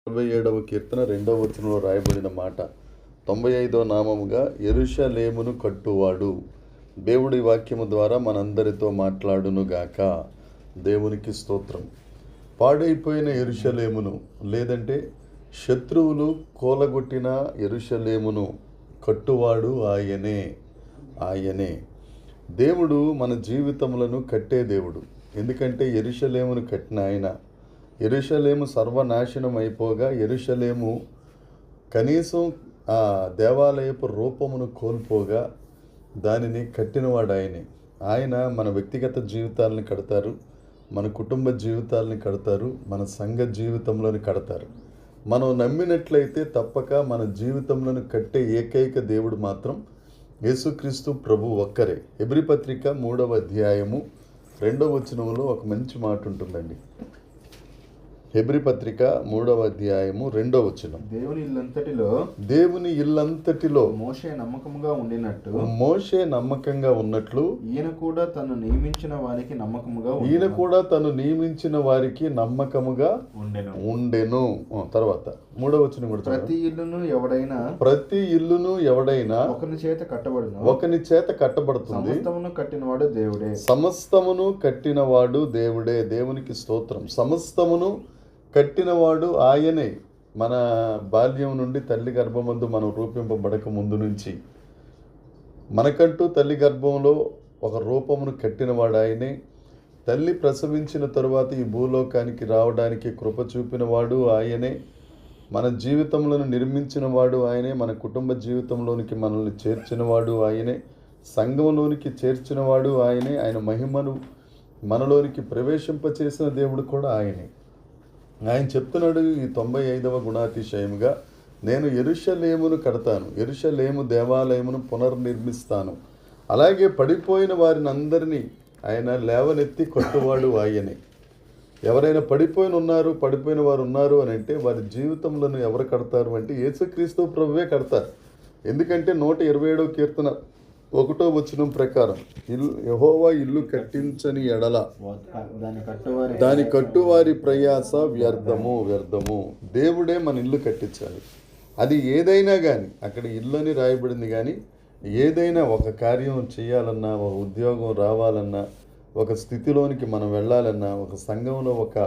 47వ కీర్తన 2వ వచనంలో రాయబడిన మాట, 95వ నామముగా యెరూషలేమును కట్టువాడు. దేవుడి వాక్యము ద్వారా మనందరితో మాట్లాడునుగాక. దేవునికి స్తోత్రం. పాడైపోయిన యెరూషలేమును, లేదంటే శత్రువులు కూలగొట్టిన యెరూషలేమును కట్టువాడు ఆయనే. దేవుడు మన జీవితములను కట్టే దేవుడు. ఎందుకంటే యెరూషలేమును కట్టిన ఆయన. యెరూషలేము సర్వనాశనం అయిపోగా యెరూషలేము కనీసం ఆ దేవాలయపు రూపమును కోల్పోగా దానిని కట్టినవాడు ఆయనే. ఆయన మన వ్యక్తిగత జీవితాలను కడతారు, మన కుటుంబ జీవితాలను కడతారు, మన సంఘ జీవితంలోని కడతారు. మనం నమ్మినట్లయితే తప్పక మన జీవితంలోని కట్టే ఏకైక దేవుడు మాత్రం యేసుక్రీస్తు ప్రభు ఒక్కరే. హెబ్రీ పత్రిక 3వ అధ్యాయము 2వ వచనంలో ఒక మంచి మాట ఉంటుందండి. హెబ్రీ పత్రిక 3వ అధ్యాయము 2వ వచనం, దేవుని ఇల్లంతటిలో మోషే నమ్మకముగా ఉన్నట్లు ఈయన కూడా తను నియమించిన వారికి నమ్మకముగా ఉండెను. తర్వాత 3వ వచనం కూడా, ప్రతి ఇల్లును ఎవడైనా ఒకని చేత కట్టబడుతుంది, సమస్తమును కట్టినవాడు దేవుడే. దేవునికి స్తోత్రం. సమస్తమును కట్టినవాడు ఆయనే. మన బాల్యం నుండి తల్లి గర్భమందు మనం రూపింపబడక ముందు నుంచి మనకంటూ తల్లి గర్భంలో ఒక రూపమును కట్టినవాడు ఆయనే. తల్లి ప్రసవించిన తరువాత ఈ భూలోకానికి రావడానికి కృప చూపినవాడు ఆయనే. మన జీవితంలో నిర్మించినవాడు ఆయనే. మన కుటుంబ జీవితంలోనికి మనల్ని చేర్చినవాడు ఆయనే. సంఘంలోనికి చేర్చినవాడు ఆయనే. ఆయన మహిమను మనలోనికి ప్రవేశింపచేసిన దేవుడు కూడా ఆయనే. ఆయన చెప్తున్నాడు ఈ 95వ గుణాతిశయముగా, నేను యెరూషలేమును కడతాను, యెరూషలేము దేవాలయమును పునర్నిర్మిస్తాను. అలాగే పడిపోయిన వారిని అందరినీ ఆయన లేవనెత్తి కట్టువాడు ఆయనే. ఎవరైనా పడిపోయిన వారు ఉన్నారు అని అంటే వారి జీవితంలో ఎవరు కడతారు అంటే యేసుక్రీస్తు ప్రభువే కడతారు. ఎందుకంటే 127వ కీర్తన 1వ వచనం ప్రకారం, యెహోవా ఇల్లు కట్టించని ఎడల దాని కట్టువారి ప్రయాస వ్యర్థము. దేవుడే మన ఇల్లు కట్టించాలి. అది ఏదైనా కానీ, అక్కడ ఇల్లు అని రాయబడింది కానీ ఏదైనా ఒక కార్యం చేయాలన్నా, ఒక ఉద్యోగం రావాలన్నా, ఒక స్థితిలోనికి మనం వెళ్ళాలన్నా, ఒక సంఘంలో ఒక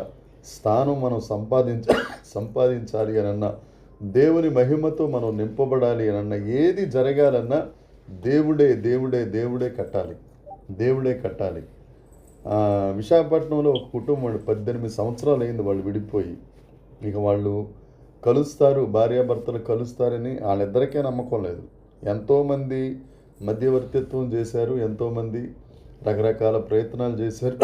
స్థానం మనం సంపాదించాలి అనన్నా, దేవుని మహిమతో మనం నింపబడాలి అనన్నా, ఏది జరగాలన్నా దేవుడే కట్టాలి. విశాఖపట్నంలో ఒక కుటుంబం 18 సంవత్సరాలు అయింది వాళ్ళు విడిపోయి. ఇక వాళ్ళు కలుస్తారు, భార్యాభర్తలు కలుస్తారని వాళ్ళిద్దరికీ నమ్మకం లేదు. ఎంతోమంది మధ్యవర్తిత్వం చేశారు, ఎంతోమంది రకరకాల ప్రయత్నాలు చేశారు,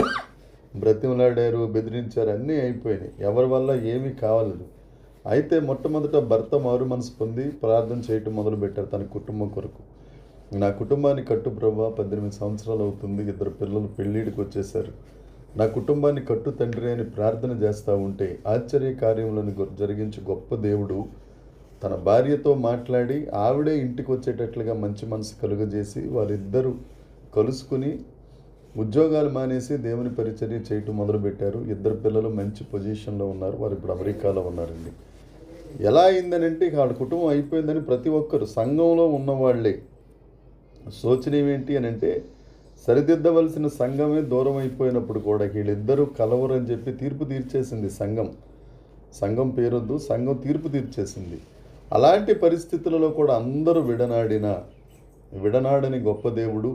బ్రతిమలాడారు, బెదిరించారు, అన్నీ అయిపోయినాయి. ఎవరి వల్ల ఏమీ కావాలేదు. అయితే మొట్టమొదట భర్త మారు మనసు పొంది ప్రార్థన చేయటం మొదలుపెట్టారు తన కుటుంబం కొరకు. నా కుటుంబాన్ని కట్టు ప్రభా, 18 సంవత్సరాలు అవుతుంది, 2 పిల్లలు పెళ్ళిడికి వచ్చేసారు, నా కుటుంబాన్ని కట్టు తండ్రి అని ప్రార్థన చేస్తూ ఉంటే ఆశ్చర్య కార్యములను జరిగించి గొప్ప దేవుడు తన భార్యతో మాట్లాడి ఆవిడే ఇంటికి వచ్చేటట్లుగా మంచి మనసు కలుగజేసి వారిద్దరూ కలుసుకుని ఉద్యోగాలు మానేసి దేవుని పరిచర్య చేయటం మొదలుపెట్టారు. 2 పిల్లలు మంచి పొజిషన్లో ఉన్నారు. వారు ఇప్పుడు అమెరికాలో ఉన్నారండి. ఎలా అయిందనంటే ఇక వాళ్ళ కుటుంబం అయిపోయిందని ప్రతి ఒక్కరు సంఘంలో ఉన్నవాళ్లే శోచనీయం ఏంటి అని అంటే, సరిదిద్దవలసిన సంఘమే దూరం అయిపోయినప్పుడు కూడా వీళ్ళిద్దరూ కలవరని చెప్పి తీర్పు తీర్చేసింది సంఘం పేరొద్దు, సంఘం తీర్పు తీర్చేసింది. అలాంటి పరిస్థితులలో కూడా అందరూ విడనాడని గొప్ప దేవుడు,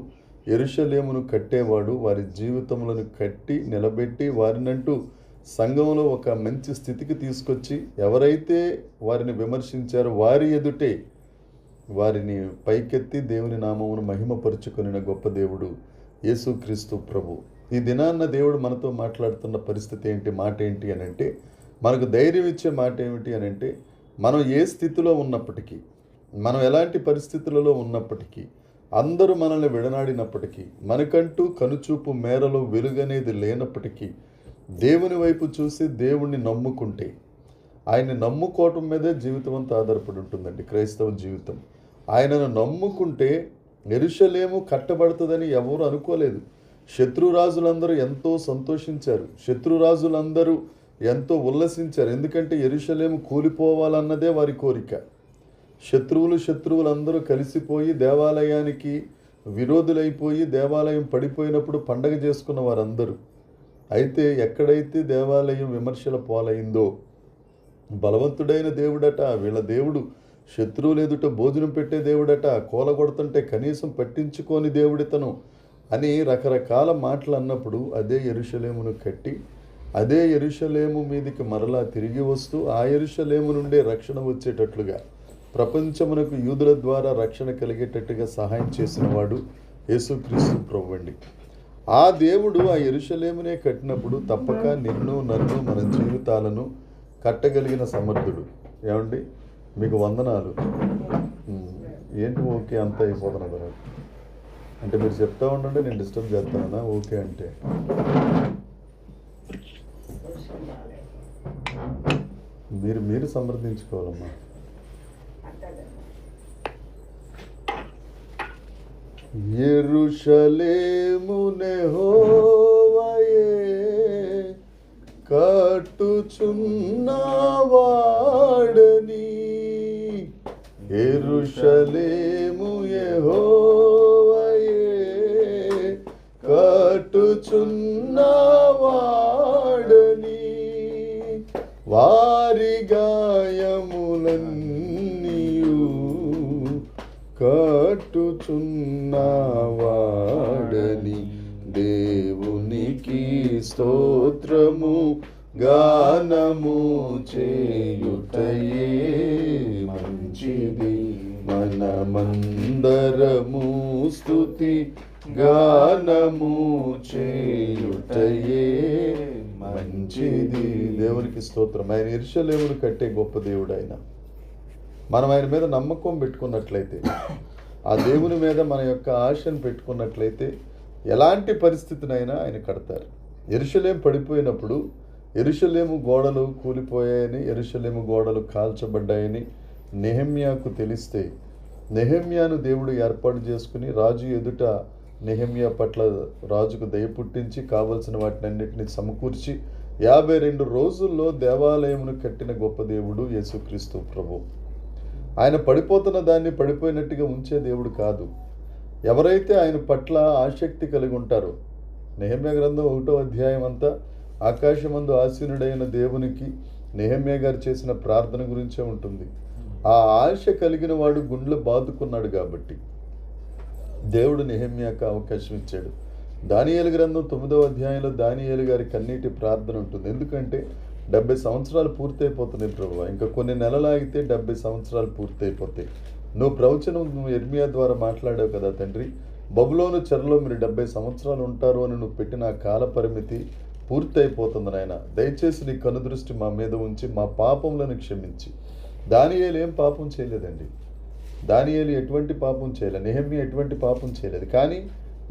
యెరూషలేమును కట్టేవాడు, వారి జీవితములను కట్టి నిలబెట్టి వారినంటూ సంఘంలో ఒక మంచి స్థితికి తీసుకొచ్చి ఎవరైతే వారిని విమర్శించారో వారి ఎదుటే వారిని పైకెత్తి దేవుని నామమును మహిమపరుచుకొనిన గొప్ప దేవుడు యేసుక్రీస్తు ప్రభు. ఈ దినాన్న దేవుడు మనతో మాట్లాడుతున్న పరిస్థితి ఏంటి, మాట ఏంటి అని అంటే, మనకు ధైర్యం ఇచ్చే మాట ఏమిటి అని అంటే, మనం ఏ స్థితిలో ఉన్నప్పటికీ, మనం ఎలాంటి పరిస్థితులలో ఉన్నప్పటికీ, అందరూ మనల్ని విడనాడినప్పటికీ, మనకంటూ కనుచూపు మేరలో వెలుగనేది లేనప్పటికీ, దేవుని వైపు చూసి దేవుణ్ణి నమ్ముకుంటే, ఆయన్ని నమ్ముకోవటం మీదే జీవితం అంతా ఆధారపడి ఉంటుందండి క్రైస్తవ జీవితం. ఆయనను నమ్ముకుంటే యెరూషలేము కట్టబడుతుందని ఎవరు అనుకోలేదు. శత్రురాజులందరూ ఎంతో సంతోషించారు. శత్రురాజులందరూ ఎంతో ఉల్లసించారు. ఎందుకంటే యెరూషలేము కూలిపోవాలన్నదే వారి కోరిక. శత్రువులందరూ కలిసిపోయి దేవాలయానికి విరోధులైపోయి దేవాలయం పడిపోయినప్పుడు పండగ చేసుకున్న వారందరూ. అయితే ఎక్కడైతే దేవాలయం విమర్శల పాలైందో, బలవంతుడైన దేవుడట, వీళ్ళ దేవుడు శత్రువులు ఎదుట భోజనం పెట్టే దేవుడట, కూలగొడుతుంటే కనీసం పట్టించుకోని దేవుడితను అని రకరకాల మాటలు అన్నప్పుడు అదే యెరూషలేమును కట్టి అదే యెరూషలేము మీదికి మరలా తిరిగి వస్తూ ఆ యెరూషలేము నుండే రక్షణ వచ్చేటట్లుగా ప్రపంచమునకు యూదుల ద్వారా రక్షణ కలిగేటట్టుగా సహాయం చేసిన వాడు యేసుక్రీస్తు ప్రభువండి. ఆ దేవుడు ఆ యెరూషలేమునే కట్టినప్పుడు తప్పక నిన్ను నన్ను మన జీవితాలను కట్టగలిగిన సమర్థుడు. ఏమండి, మీకు వందనాలు. ఏంటి ఓకే అంత అయిపోతున్నా అంటే మీరు చెప్తా ఉండండి, నేను డిస్టర్బ్ చేస్తానా ఓకే అంటే. మీరు సమర్థించుకోవాలమ్మా. యెరూషలేమునే యెహోవాయే కట్టుచున్నవాడని, యెరూషలేము యెహోవాయే కట్టుచున్నవాడని, వారి గాయములన్నీయు కట్టుచున్నవాడని, దేవునికి స్తోత్రము గానము చేయుటయే మంచిది, మనమందరము స్తుతి గానము చేయుటయే మంచిది. దేవునికి స్తోత్రం. ఆయన యెరూషలేమును కట్టే గొప్ప దేవుడు ఆయన. మనం ఆయన మీద నమ్మకం పెట్టుకున్నట్లయితే, ఆ దేవుని మీద మన యొక్క ఆశను పెట్టుకున్నట్లయితే ఎలాంటి పరిస్థితినైనా ఆయన కడతారు. యెరూషలేము పడిపోయినప్పుడు యెరూషలేము గోడలు కూలిపోయాయని, యెరూషలేము గోడలు కాల్చబడ్డాయని నెహెమ్యాకు తెలిస్తే, నెహెమ్యాను దేవుడు ఏర్పాటు చేసుకుని రాజు ఎదుట నెహెమ్యా పట్ల రాజుకు దయ పుట్టించి కావలసిన వాటినన్నిటిని సమకూర్చి 52 రోజుల్లో దేవాలయమును కట్టిన గొప్ప దేవుడు యేసుక్రీస్తు ప్రభు. ఆయన పడిపోతున్న దాన్ని పడిపోయినట్టుగా ఉంచే దేవుడు కాదు. ఎవరైతే ఆయన పట్ల ఆసక్తి కలిగి ఉంటారో, నెహెమ్యా గ్రంథం 1వ అధ్యాయం అంతా ఆకాశమందు ఆసీనుడైన దేవునికి నెహెమ్యా గారు చేసిన ప్రార్థన గురించే ఉంటుంది. ఆ ఆశ కలిగిన వాడు గుండెలు బాదుకున్నాడు కాబట్టి దేవుడు నెహెమ్యాకు అవకాశం ఇచ్చాడు. దానియేలు గ్రంథం 9వ అధ్యాయంలో దానియేలు గారి కన్నీటి ప్రార్థన ఉంటుంది. ఎందుకంటే 70 సంవత్సరాలు పూర్తయిపోతున్నాయి ప్రభువా, ఇంకా కొన్ని నెలలు ఆగితే 70 సంవత్సరాలు పూర్తయిపోతాయి. నువ్వు ప్రవచనం యెర్మీయా ద్వారా మాట్లాడావు కదా తండ్రి, బబులోను చెరలో మీరు 70 సంవత్సరాలు ఉంటారు అని నువ్వు పెట్టిన ఆ కాల పరిమితి పూర్తయిపోతుంది నాయన. దయచేసి నీ కనుదృష్టి మా మీద ఉంచి మా పాపములను క్షమించి. దానియేలు ఏం పాపం చేయలేదండి, దానియేలు ఎటువంటి పాపం చేయలేదు, నెహెమ్యా ఎటువంటి పాపం చేయలేదు. కానీ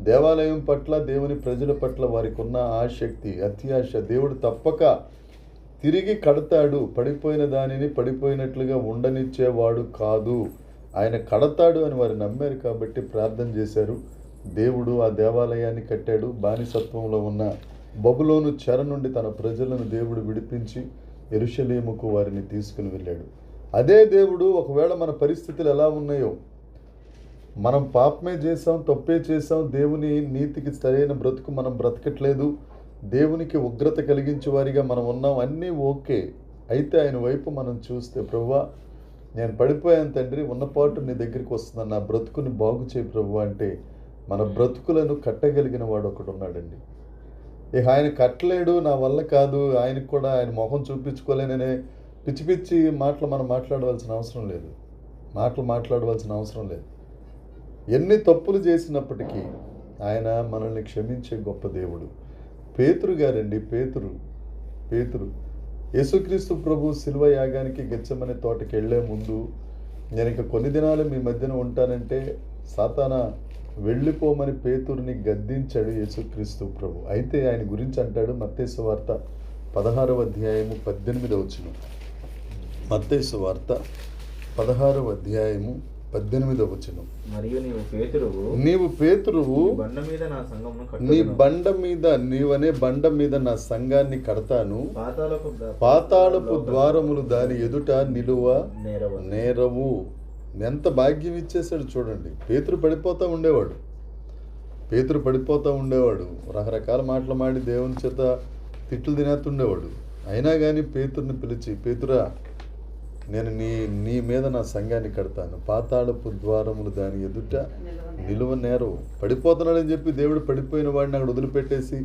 దేవాలయం పట్ల దేవుని ప్రజల పట్ల వారికి ఉన్న ఆసక్తి, అత్యాశ దేవుడు తప్పక తిరిగి కడతాడు, పడిపోయిన దానిని పడిపోయినట్లుగా ఉండనిచ్చేవాడు కాదు, ఆయన కడతాడు అని వారు నమ్మారు కాబట్టి ప్రార్థన చేశారు. దేవుడు ఆ దేవాలయాన్ని కట్టాడు. బానిసత్వంలో ఉన్న బబులోను చెర నుండి తన ప్రజలను దేవుడు విడిపించి యెరూషలేముకు వారిని తీసుకుని వెళ్ళాడు. అదే దేవుడు ఒకవేళ మన పరిస్థితులు ఎలా ఉన్నాయో, మనం పాపమే చేసాం, తప్పే చేసాం, దేవుని నీతికి సరైన బ్రతుకు మనం బ్రతకట్లేదు, దేవునికి ఉగ్రత కలిగించే వారిగా మనం ఉన్నాం, అన్నీ ఓకే. అయితే ఆయన వైపు మనం చూస్తే, ప్రభువా నేను పడిపోయాను తండ్రి, ఉన్నపాటు నీ దగ్గరికి వస్తున్నాను, నా బ్రతుకుని బాగు చేయి ప్రభువా అంటే మన బ్రతుకులను కట్టగలిగిన వాడు ఒకడు ఉన్నాడండి. ఇక ఆయన కట్టలేడు, నా వల్ల కాదు, ఆయనకు కూడా ఆయన మొహం చూపించుకోలేననే పిచ్చి పిచ్చి మాటలు మనం మాట్లాడవలసిన అవసరం లేదు. ఎన్ని తప్పులు చేసినప్పటికీ ఆయన మనల్ని క్షమించే గొప్ప దేవుడు. పేతురు గారండి, పేతురు యేసుక్రీస్తు ప్రభు శిలువ యాగానికి గెత్సెమనే తోటకి వెళ్లే ముందు, నేను ఇక కొన్ని దినాలు మీ మధ్యన ఉంటానంటే సాతానా వెళ్ళిపోమని పేతురుని గద్దించాడు యేసుక్రీస్తు ప్రభు. అయితే ఆయన గురించి అంటాడు మత్తయి సువార్త 16వ అధ్యాయము 18వ వచనం. మత్తయి సువార్త 16వ అధ్యాయము 18వ వచనం. మరియు నీవు పేతురువు, బండ మీద నా సంఘమును నీ కట్టుదును. బండ మీద, నీవనే బండ మీద నా సంఘాన్ని కడతాను, పాతాళపు పాతాళపు ద్వారములు దాని ఎదుట నిలువ నేరవు. నేరవు. ఎంత భాగ్యం ఇచ్చేసాడు చూడండి. పేతురు పడిపోతూ ఉండేవాడు, రకరకాల మాటలు మాడి దేవుని చేత తిట్లు తినేస్తుండేవాడు. అయినా కానీ పేతురుని పిలిచి, పేతురా నేను నీ మీద నా సంఘాన్ని కడతాను, పాతాళపు ద్వారములు దాని ఎదుట నిలువ నేరవు. పడిపోతున్నాడని చెప్పి దేవుడు పడిపోయిన వాడిని అక్కడ వదిలిపెట్టేసి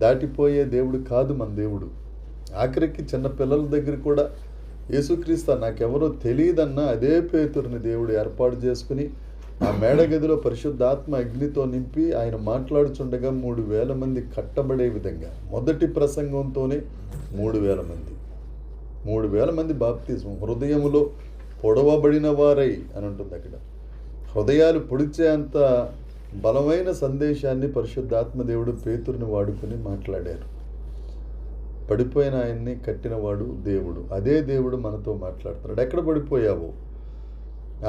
దాటిపోయే దేవుడు కాదు మన దేవుడు. ఆఖరికి చిన్న పిల్లల దగ్గర కూడా యేసుక్రీస్తు నాకెవరో తెలియదన్న అదే పేతురుని దేవుడు ఏర్పాటు చేసుకుని ఆ మేడగదిలో పరిశుద్ధాత్మ అగ్నితో నింపి ఆయన మాట్లాడుచుండగా 3,000 మంది కట్టబడే విధంగా మొదటి ప్రసంగంతోనే 3,000 మంది బాప్తిజం. హృదయములో పొడవబడిన వారై అని ఉంటుంది అక్కడ. హృదయాలు పొడిచే అంత బలమైన సందేశాన్ని పరిశుద్ధాత్మ దేవుడు పేతురుని వాడుకుని మాట్లాడారు. పడిపోయిన ఆయన్ని కట్టినవాడు దేవుడు. అదే దేవుడు మనతో మాట్లాడుతున్నాడు. ఎక్కడ పడిపోయావో,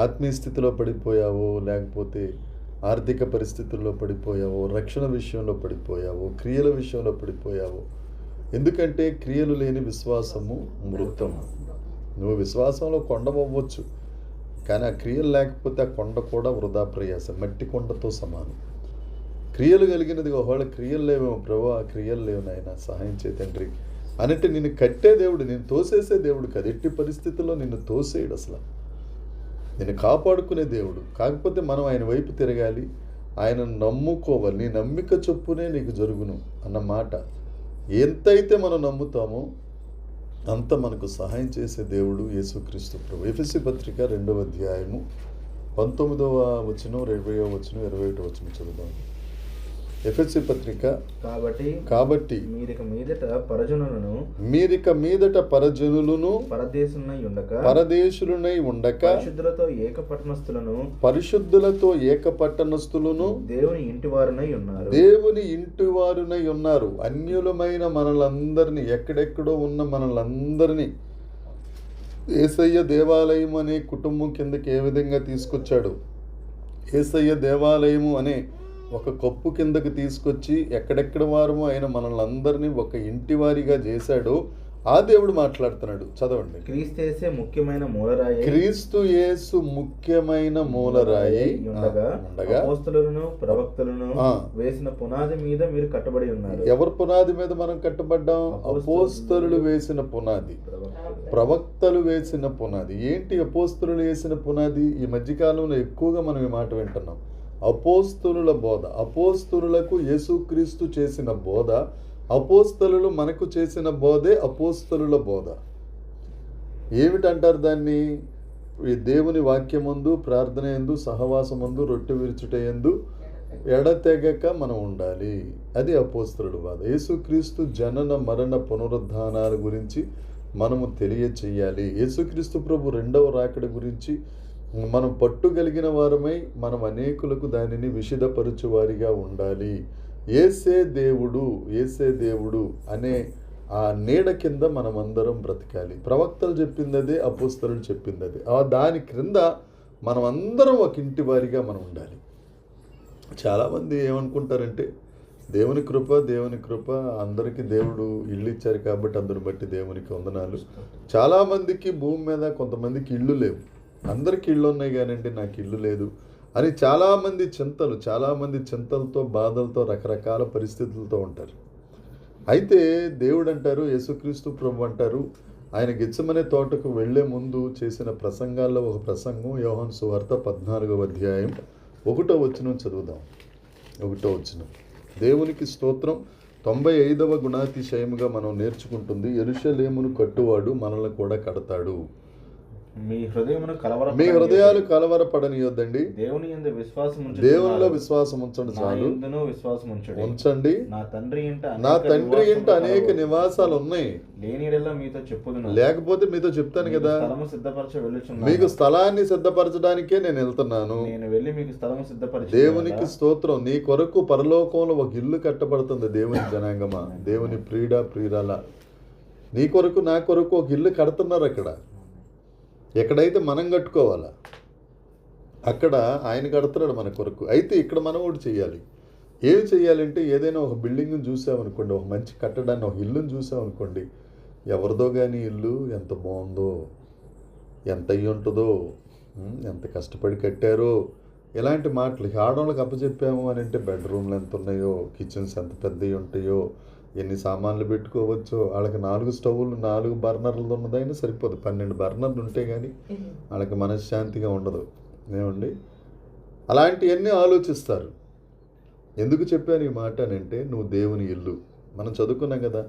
ఆత్మీయ స్థితిలో పడిపోయావో, లేకపోతే ఆర్థిక పరిస్థితుల్లో పడిపోయావో, రక్షణ విషయంలో పడిపోయావో, క్రియల విషయంలో పడిపోయావో. ఎందుకంటే క్రియలు లేని విశ్వాసము మృతము. నువ్వు విశ్వాసంలో కొండవచ్చు, కానీ ఆ క్రియలు లేకపోతే ఆ కొండ కూడా వృధా ప్రయాసం, మట్టి కొండతో సమానం. క్రియలు కలిగినది ఒకవేళ క్రియలు లేవేమో ప్రభు, ఆ క్రియలు లేవు నాయన సహాయం చేయ తండ్రి అనంటే నిన్ను కట్టే దేవుడు, నేను తోసేసే దేవుడు కాదు. ఎట్టి పరిస్థితుల్లో నిన్ను తోసేయడు, అసలు నిన్ను కాపాడుకునే దేవుడు. కాకపోతే మనం ఆయన వైపు తిరగాలి, ఆయన నమ్ముకోవాలి. నీ నమ్మిక చొప్పునే నీకు జరుగును అన్న మాట. ఎంతైతే మనం నమ్ముతామో అంత మనకు సహాయం చేసే దేవుడు యేసుక్రీస్తు ప్రభు. ఎఫెసీ పత్రిక 2వ అధ్యాయము 19వ వచనం, 20వ వచనం, 21వ వచనం చదువుదాం. ఎఫెసీ పత్రిక. కాబట్టి మీరిక మీదట పరజనులను పరదేశులనై ఉండక పరిశుద్ధులతో ఏకపట్టణస్థులను దేవుని ఇంటి వారునై ఉన్నారు. అన్యులమైన మనలందరినీ, ఎక్కడెక్కడో ఉన్న మనలందరినీ యేసయ్య దేవాలయం అనే కుటుంబం కిందకి ఏ విధంగా తీసుకొచ్చాడు, యేసయ్య దేవాలయము అనే ఒక కప్పు కిందకి తీసుకొచ్చి ఎక్కడెక్కడ వారమో ఆయన మనల్ని అందరినీ ఒక ఇంటి వారిగా చేశాడు. ఆ దేవుడు మాట్లాడుతున్నాడు. చదవండి. క్రీస్తు యేసు ముఖ్యమైన మూలరాయి ఉండగా ప్రవక్తలను వేసిన పునాది మీద మీరు కట్టబడి ఉన్నారు. ఎవరి పునాది మీద మనం కట్టబడ్డాం? అపోస్తలులు వేసిన పునాది, ప్రవక్తలు వేసిన పునాది. ఏంటి అపోస్తలులు వేసిన పునాది? ఈ మధ్యకాలంలో ఎక్కువగా మనం ఈ మాట వింటున్నాం. అపోస్తలుల బోధ, అపోస్తలులకు యేసుక్రీస్తు చేసిన బోధ, అపోస్తలులు మనకు చేసిన బోధే అపోస్తలుల బోధ. ఏమిటంటారు దాన్ని? ఈ దేవుని వాక్యమందు, ప్రార్థన యందు, సహవాసమందు, రొట్టె విరుచుటయందు ఎడతెగక మనం ఉండాలి. అది అపోస్తలుల బోధ. యేసుక్రీస్తు జనన మరణ పునరుద్ధానాల గురించి మనము తెలియచేయాలి. యేసుక్రీస్తు ప్రభు 2వ రాకడ గురించి మనం పట్టుగలిగిన వారమై మనం అనేకులకు దానిని విషదపరచు వారిగా ఉండాలి. యేసే దేవుడు అనే ఆ నీడ కింద మనమందరం బ్రతకాలి. ప్రవక్తలు చెప్పింది అదే, అపోస్తలులు చెప్పింది అదే. దాని క్రింద మనం అందరం ఒక ఇంటి వారిగా మనం ఉండాలి. చాలామంది ఏమనుకుంటారంటే దేవుని కృప అందరికీ దేవుడు ఇల్లు ఇచ్చారు కాబట్టి అందరిని బట్టి దేవునికి వందనాలు. చాలామందికి భూమి మీద కొంతమందికి ఇళ్ళు లేవు. అందరికీ ఇళ్ళు ఉన్నాయి కానండి నాకు ఇల్లు లేదు అని చాలామంది చింతలతో, బాధలతో, రకరకాల పరిస్థితులతో ఉంటారు. అయితే దేవుడు అంటారు, యేసుక్రీస్తు ప్రభు అంటారు, ఆయన గెత్సెమనే తోటకు వెళ్లే ముందు చేసిన ప్రసంగాల్లో ఒక ప్రసంగం యోహాను సువార్త 14వ అధ్యాయం 1వ వచనం చదువుదాం. 1వ వచనం. దేవునికి స్తోత్రం. 95వ గుణాతిశయముగా మనం నేర్చుకుంటుంది, యెరూషలేమును కట్టువాడు మనల్ని కూడా కడతాడు. మీ హృదయాలు కలవరపడనియొద్దండి. దేవునిలో విశ్వాసం ఉంచండి చాలు. ఉంచండి. నా తండ్రి ఇంట అనేక నివాసాలు ఉన్నాయి, లేకపోతే మీతో చెప్తాను కదా. మీకు స్థలాన్ని సిద్ధపరచడానికే నేను వెళ్తున్నాను. దేవునికి స్తోత్రం. నీ కొరకు పరలోకంలో ఒక ఇల్లు కట్టబడుతుంది. దేవుని జనాంగమా, దేవుని ప్రియురాల, నీ కొరకు నా కొరకు ఒక ఇల్లు కడుతున్నారు అక్కడ. ఎక్కడైతే మనం కట్టుకోవాలా అక్కడ ఆయన కడుతున్నాడు మన కొరకు. అయితే ఇక్కడ మనం ఒకటి చేయాలి. ఏమి చేయాలంటే ఏదైనా ఒక బిల్డింగ్ని చూసామనుకోండి, ఒక మంచి కట్టడాన్ని, ఒక ఇల్లుని చూసామనుకోండి, ఎవరిదో కానీ ఇల్లు ఎంత బాగుందో, ఎంత అయ్యి ఉంటుందో, ఎంత కష్టపడి కట్టారో, ఇలాంటి మాటలు ఆడవాళ్ళకి అప్పచెప్పాము అని అంటే బెడ్రూమ్లు ఎంత ఉన్నాయో, కిచెన్స్ ఎంత పెద్దవి ఉంటాయో, ఎన్ని సామాన్లు పెట్టుకోవచ్చో, వాళ్ళకి 4 స్టవ్లు 4 బర్నర్లు ఉన్నదైనా సరిపోదు. 12 బర్నర్లు ఉంటే కానీ వాళ్ళకి మనశ్శాంతిగా ఉండదు. ఏమండి, అలాంటివన్నీ ఆలోచిస్తారు. ఎందుకు చెప్పాను ఈ మాట అని అంటే, నువ్వు దేవుని ఇల్లు. మనం చదువుకున్నాం కదా,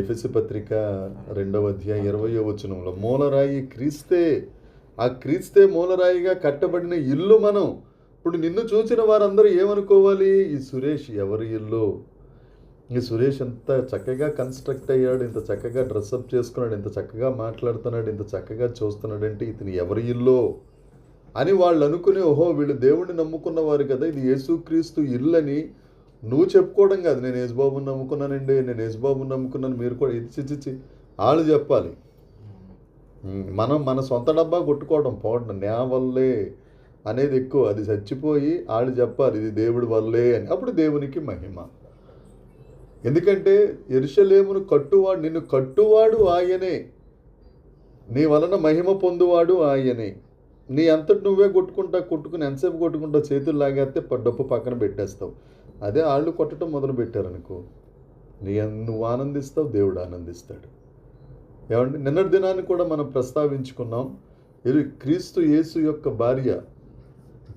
ఎఫెసీ పత్రిక 2వ అధ్యాయం 20వ వచనంలో, మూలరాయి క్రీస్తే, ఆ క్రీస్తే మూలరాయిగా కట్టబడిన ఇల్లు మనం. ఇప్పుడు నిన్ను చూసిన వారందరూ ఏమనుకోవాలి, ఈ సురేష్ ఎవరి ఇల్లు, ఈ సురేష్ ఎంత చక్కగా కన్స్ట్రక్ట్ అయ్యాడు, ఇంత చక్కగా డ్రెస్అప్ చేసుకున్నాడు, ఇంత చక్కగా మాట్లాడుతున్నాడు, ఇంత చక్కగా చూస్తున్నాడంటే ఇతని ఎవరి ఇల్లు అని వాళ్ళు అనుకుని, ఓహో వీళ్ళు దేవుడిని నమ్ముకున్న వారు కదా, ఇది యేసుక్రీస్తు ఇల్లు అని నువ్వు చెప్పుకోవడం కాదు. నేను యేసుబాబుని నమ్ముకున్నానండి, నేను యేసుబాబుని నమ్ముకున్నాను, మీరు కూడా ఇచ్చి వాళ్ళు చెప్పాలి. మనం మన సొంత డబ్బా కొట్టుకోవడం పోవడం, నా వల్లే అనేది ఎక్కువ. అది చచ్చిపోయి వాళ్ళు చెప్పాలి ఇది దేవుడి వల్లే అని. అప్పుడు దేవునికి మహిమ. ఎందుకంటే యెరూషలేమును కట్టువాడు, నిన్ను కట్టువాడు ఆయనే, నీ వలన మహిమ పొందువాడు ఆయనే. నీ అంతటి నువ్వే కొట్టుకుని ఎంతసేపు కొట్టుకుంటావు, చేతులు లాగేస్తే డప్పు పక్కన పెట్టేస్తావు. అదే వాళ్ళు కొట్టడం మొదలు పెట్టారనుకో, నువ్వు ఆనందిస్తావు, దేవుడు ఆనందిస్తాడు. ఏమండి, నిన్నటి దినాన్ని కూడా మనం ప్రస్తావించుకున్నాం. క్రీస్తు యేసు యొక్క భార్య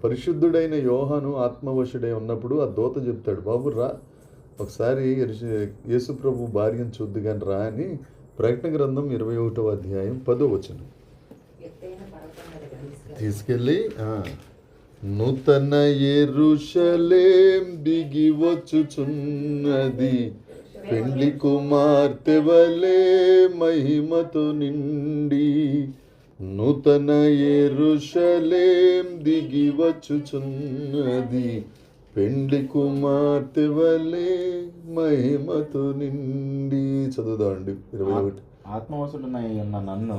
పరిశుద్ధుడైన యోహాను ఆత్మవశుడై ఉన్నప్పుడు ఆ దూత చెప్తాడు, బాబు రా ఒకసారి యేసు ప్రభు భార్యను చూద్దుగాని రా అని. ప్రకటన గ్రంథం 21వ అధ్యాయం 10వ వచనం తీసుకెళ్ళి, నూతన యెరూషలేం దిగి వచ్చుచున్నది, పెండ్లి కుమార్తె వలె మహిమతో నిండి, నూతన యెరూషలేం దిగి వచ్చుచున్నది, పెండ్లి కుమార్తె వలె మహిమతో నిండి. చదువుదామండి 21. ఆత్మవశుడైన నన్ను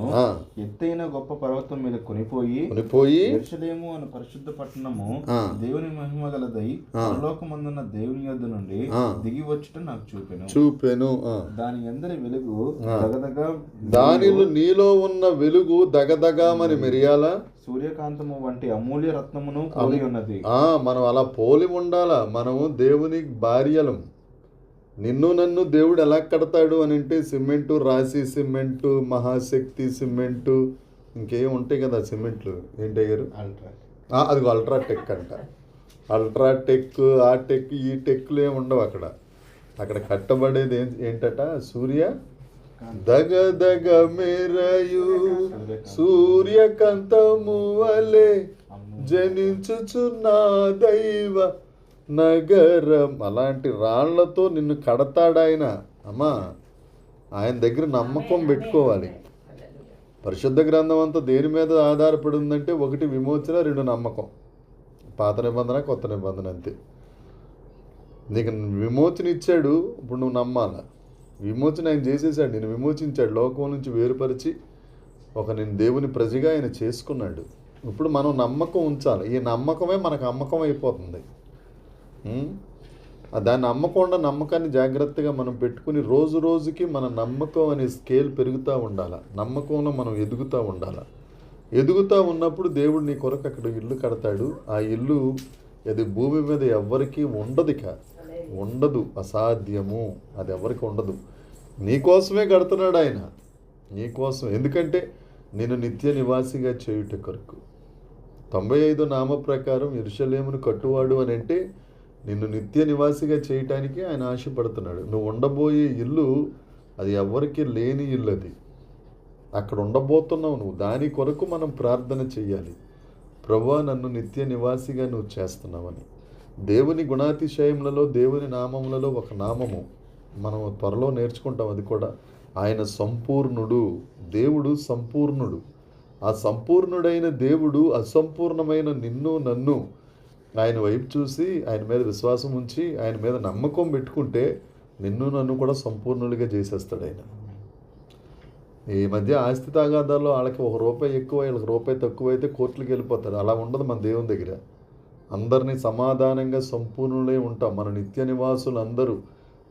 ఎత్తైన గొప్ప పర్వతం మీద కొనిపోయి యెరూషలేము అను పరిశుద్ధ పట్టణము దేవుని మహిమ గలదై పరలోకమందున్న దేవుని యొద్ద నుండి దిగి వచ్చుట నాకు చూపెను. దాని అందరి వెలుగు దగదగా, దానిలో నీలో ఉన్న వెలుగు దగదగామని మెరియాల సూర్యకాంతము వంటి అమూల్య రత్నమును పోలి ఉన్నది. మనం అలా పోలి ఉండాలా. మనము దేవుని భార్యలం. నిన్ను నన్ను దేవుడు ఎలా కడతాడు అని అంటే, సిమెంటు, రాశి సిమెంటు, మహాశక్తి సిమెంటు, ఇంకేం ఉంటాయి కదా సిమెంట్లు, ఏంటయ్యారు, అది అల్ట్రాటెక్ అంట. అల్ట్రాటెక్, ఆ టెక్, ఈ టెక్లు ఏమి ఉండవు అక్కడ. అక్కడ కట్టబడేది ఏంటట, సూర్య దగదగ మెరయు సూర్యకాంతము వలె జనించుచున్న దైవ నగరం. అలాంటి రాళ్లతో నిన్ను కడతాడాయన. అమ్మా, ఆయన దగ్గర నమ్మకం పెట్టుకోవాలి. పరిశుద్ధ గ్రంథం అంతా దేని మీద ఆధారపడి ఉందంటే, 1 విమోచన, 2 నమ్మకం. పాత నిబంధన, కొత్త నిబంధన, అంతే. నీకు విమోచన ఇచ్చాడు, ఇప్పుడు నువ్వు నమ్మాల. విమోచన ఆయన చేసేసాడు, నేను విమోచించాడు, లోకం నుంచి వేరుపరిచి నేను దేవుని ప్రజగా ఆయన చేసుకున్నాడు. ఇప్పుడు మనం నమ్మకం ఉంచాలి. ఈ నమ్మకమే మనకు అమ్మకం అయిపోతుంది. దాన్ని నమ్మకుండా, నమ్మకాన్ని జాగ్రత్తగా మనం పెట్టుకుని రోజు రోజుకి మన నమ్మకం అనే స్కేల్ పెరుగుతూ ఉండాలి. నమ్మకంలో మనం ఎదుగుతూ ఉండాలి. ఎదుగుతూ ఉన్నప్పుడు దేవుడు నీ కొరకు అక్కడ ఇల్లు కడతాడు. ఆ ఇల్లు అది భూమి మీద ఎవ్వరికీ ఉండదు, అసాధ్యము, అది ఎవరికి ఉండదు. నీకోసమే కడుతున్నాడు ఆయన, నీకోసం. ఎందుకంటే నేను నిత్య నివాసిగా చేయుట కొరకు. 95 నామ ప్రకారం యెరూషలేమును కట్టువాడు అని అంటే నిన్ను నిత్య నివాసిగా చేయటానికి ఆయన ఆశపడుతున్నాడు. నువ్వు ఉండబోయే ఇల్లు అది ఎవరికి లేని ఇల్లు. అది అక్కడ ఉండబోతున్నావు నువ్వు. దాని కొరకు మనం ప్రార్థన చెయ్యాలి. ప్రభువా, నన్ను నిత్య నివాసిగా నువ్వు చేస్తున్నావని. దేవుని గుణాతిశయములలో, దేవుని నామములలో ఒక నామము మనం త్వరలో నేర్చుకుంటాం. అది కూడా ఆయన సంపూర్ణుడు. దేవుడు సంపూర్ణుడు. ఆ సంపూర్ణుడైన దేవుడు అసంపూర్ణమైన నిన్ను నన్ను ఆయన వైపు చూసి, ఆయన మీద విశ్వాసం ఉంచి, ఆయన మీద నమ్మకం పెట్టుకుంటే నిన్ను నన్ను కూడా సంపూర్ణులుగా చేసేస్తాడు ఆయన. ఈ మధ్య ఆస్తి తగాదాల్లో వాళ్ళకి ₹1 ఎక్కువ వీళ్ళకి రూపాయి తక్కువ అయితే కోర్టులకు వెళ్ళిపోతారు. అలా ఉండదు మన దేవుని దగ్గర. అందరినీ సమాధానంగా సంపూర్ణులై ఉంటాం. మన నిత్య నివాసులు అందరూ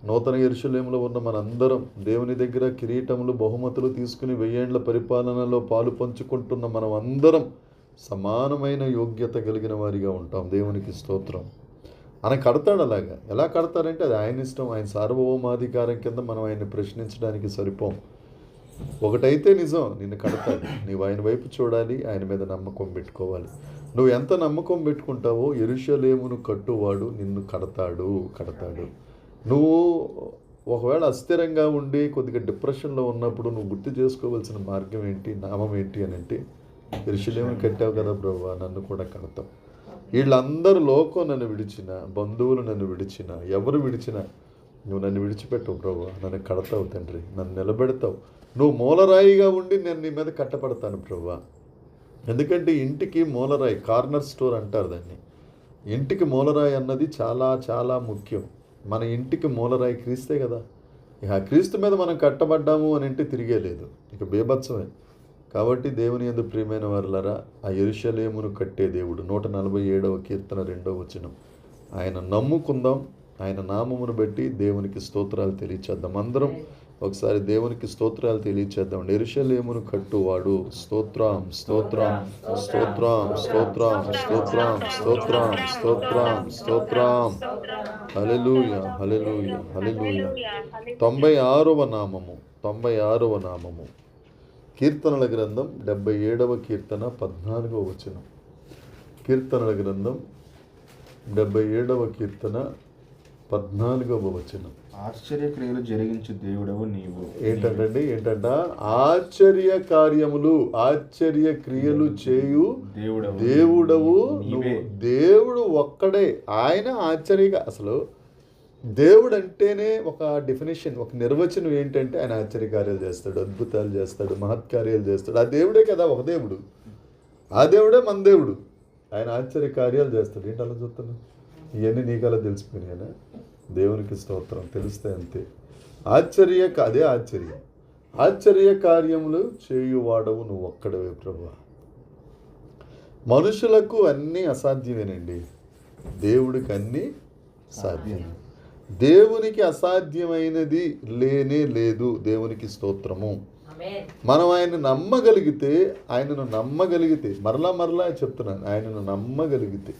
నూతన యెరూషలేములో ఉన్న మనందరం దేవుని దగ్గర కిరీటములు బహుమతులు తీసుకుని 1000 ఏండ్ల పరిపాలనలో పాలు పంచుకుంటున్న మనం అందరం సమానమైన యోగ్యత కలిగిన వారిగా ఉంటాం. దేవునికి స్తోత్రం. ఆయన కడతాడు అలాగా. ఎలా కడతారంటే అది ఆయన ఇష్టం. ఆయన సార్వభౌమాధికారం కింద మనం ఆయన్ని ప్రశ్నించడానికి సరిపోం. ఒకటైతే నిజం, నిన్ను కడతాడు. నీవు ఆయన వైపు చూడాలి, ఆయన మీద నమ్మకం పెట్టుకోవాలి. నువ్వు ఎంత నమ్మకం పెట్టుకుంటావో యెరూషలేమును కట్టువాడు నిన్ను కడతాడు. నువ్వు ఒకవేళ అస్థిరంగా ఉండి కొద్దిగా డిప్రెషన్లో ఉన్నప్పుడు నువ్వు గుర్తు చేసుకోవాల్సిన మార్గం ఏంటి, నామం ఏంటి అని అంటే, యెరూషలేమును కట్టావు కదా ప్రభువా, నన్ను కూడా కడతావు. వీళ్ళందరూ లోకం నన్ను విడిచిన, బంధువులు నన్ను విడిచిన, ఎవరు విడిచినా నువ్వు నన్ను విడిచిపెట్టవు ప్రభువా, నన్ను కడతావు తండ్రి, నన్ను నిలబెడతావు. నువ్వు మూలరాయిగా ఉండి నేను నీ మీద కట్టపడతాను ప్రభువా. ఎందుకంటే ఇంటికి మూలరాయి, కార్నర్ స్టోర్ అంటారు దాన్ని. ఇంటికి మూలరాయి అన్నది చాలా చాలా ముఖ్యం. మన ఇంటికి మూలరాయి క్రీస్తే కదా. ఇక క్రీస్తు మీద మనం కట్టబడ్డాము అని అంటే తిరిగే లేదు, ఇక బేభత్సమే. కాబట్టి దేవుని యందు ప్రియమైన వారులారా, ఆ యెరూషలేమును కట్టే దేవుడు 147వ కీర్తన 2వ వచనం. ఆయన నమ్ముకుందాం, ఆయన నామమును బట్టి దేవునికి స్తోత్రాలు తెలియచేద్దాం. అందరం ఒకసారి దేవునికి స్తోత్రాలు తెలియచేద్దాం. యెరూషలేమును కట్టువాడు స్తోత్రం స్తోత్రం స్తోత్రం స్తోత్రం స్తోత్రం స్తోత్రం స్తోత్రం స్తోత్రం. హల్లెలూయా హల్లెలూయా హల్లెలూయా. 96వ నామము కీర్తనల గ్రంథం 77వ కీర్తన 14వ వచనం. కీర్తనల గ్రంథం 77వ కీర్తన 14వ వచనం. ఆశ్చర్యక్రియలు జరిగించు దేవుడవు నీవు. ఏంటంట ఆశ్చర్య కార్యములు, ఆశ్చర్య క్రియలు చేయు దేవుడవు నువ్వు. దేవుడు ఒక్కడే, ఆయన ఆశ్చర్యగా. అసలు దేవుడు అంటేనే ఒక డెఫినేషన్, ఒక నిర్వచనం ఏంటంటే ఆయన ఆశ్చర్యకార్యాలు చేస్తాడు, అద్భుతాలు చేస్తాడు, మహత్కార్యాలు చేస్తాడు. ఆ దేవుడే కదా ఒక దేవుడు. ఆ దేవుడే మన దేవుడు. ఆయన ఆశ్చర్యకార్యాలు చేస్తాడు. ఏంటి అలా చూస్తున్నావు? ఇవన్నీ నీకలా తెలిసిపోయినాయనా? దేవునికి స్తోత్రం. తెలిస్తే అంతే. అదే ఆశ్చర్యం. ఆశ్చర్య కార్యములు చేయువాడవు నువ్వు ఒక్కడవే ప్రభువా. మనుషులకు అన్నీ అసాధ్యమేనండి, దేవుడికి అన్నీ సాధ్యం. దేవునికి అసాధ్యమైనది లేనే లేదు. దేవునికి స్తోత్రము. మనం ఆయనను నమ్మగలిగితే మరలా చెప్తున్నాను, ఆయనను నమ్మగలిగితే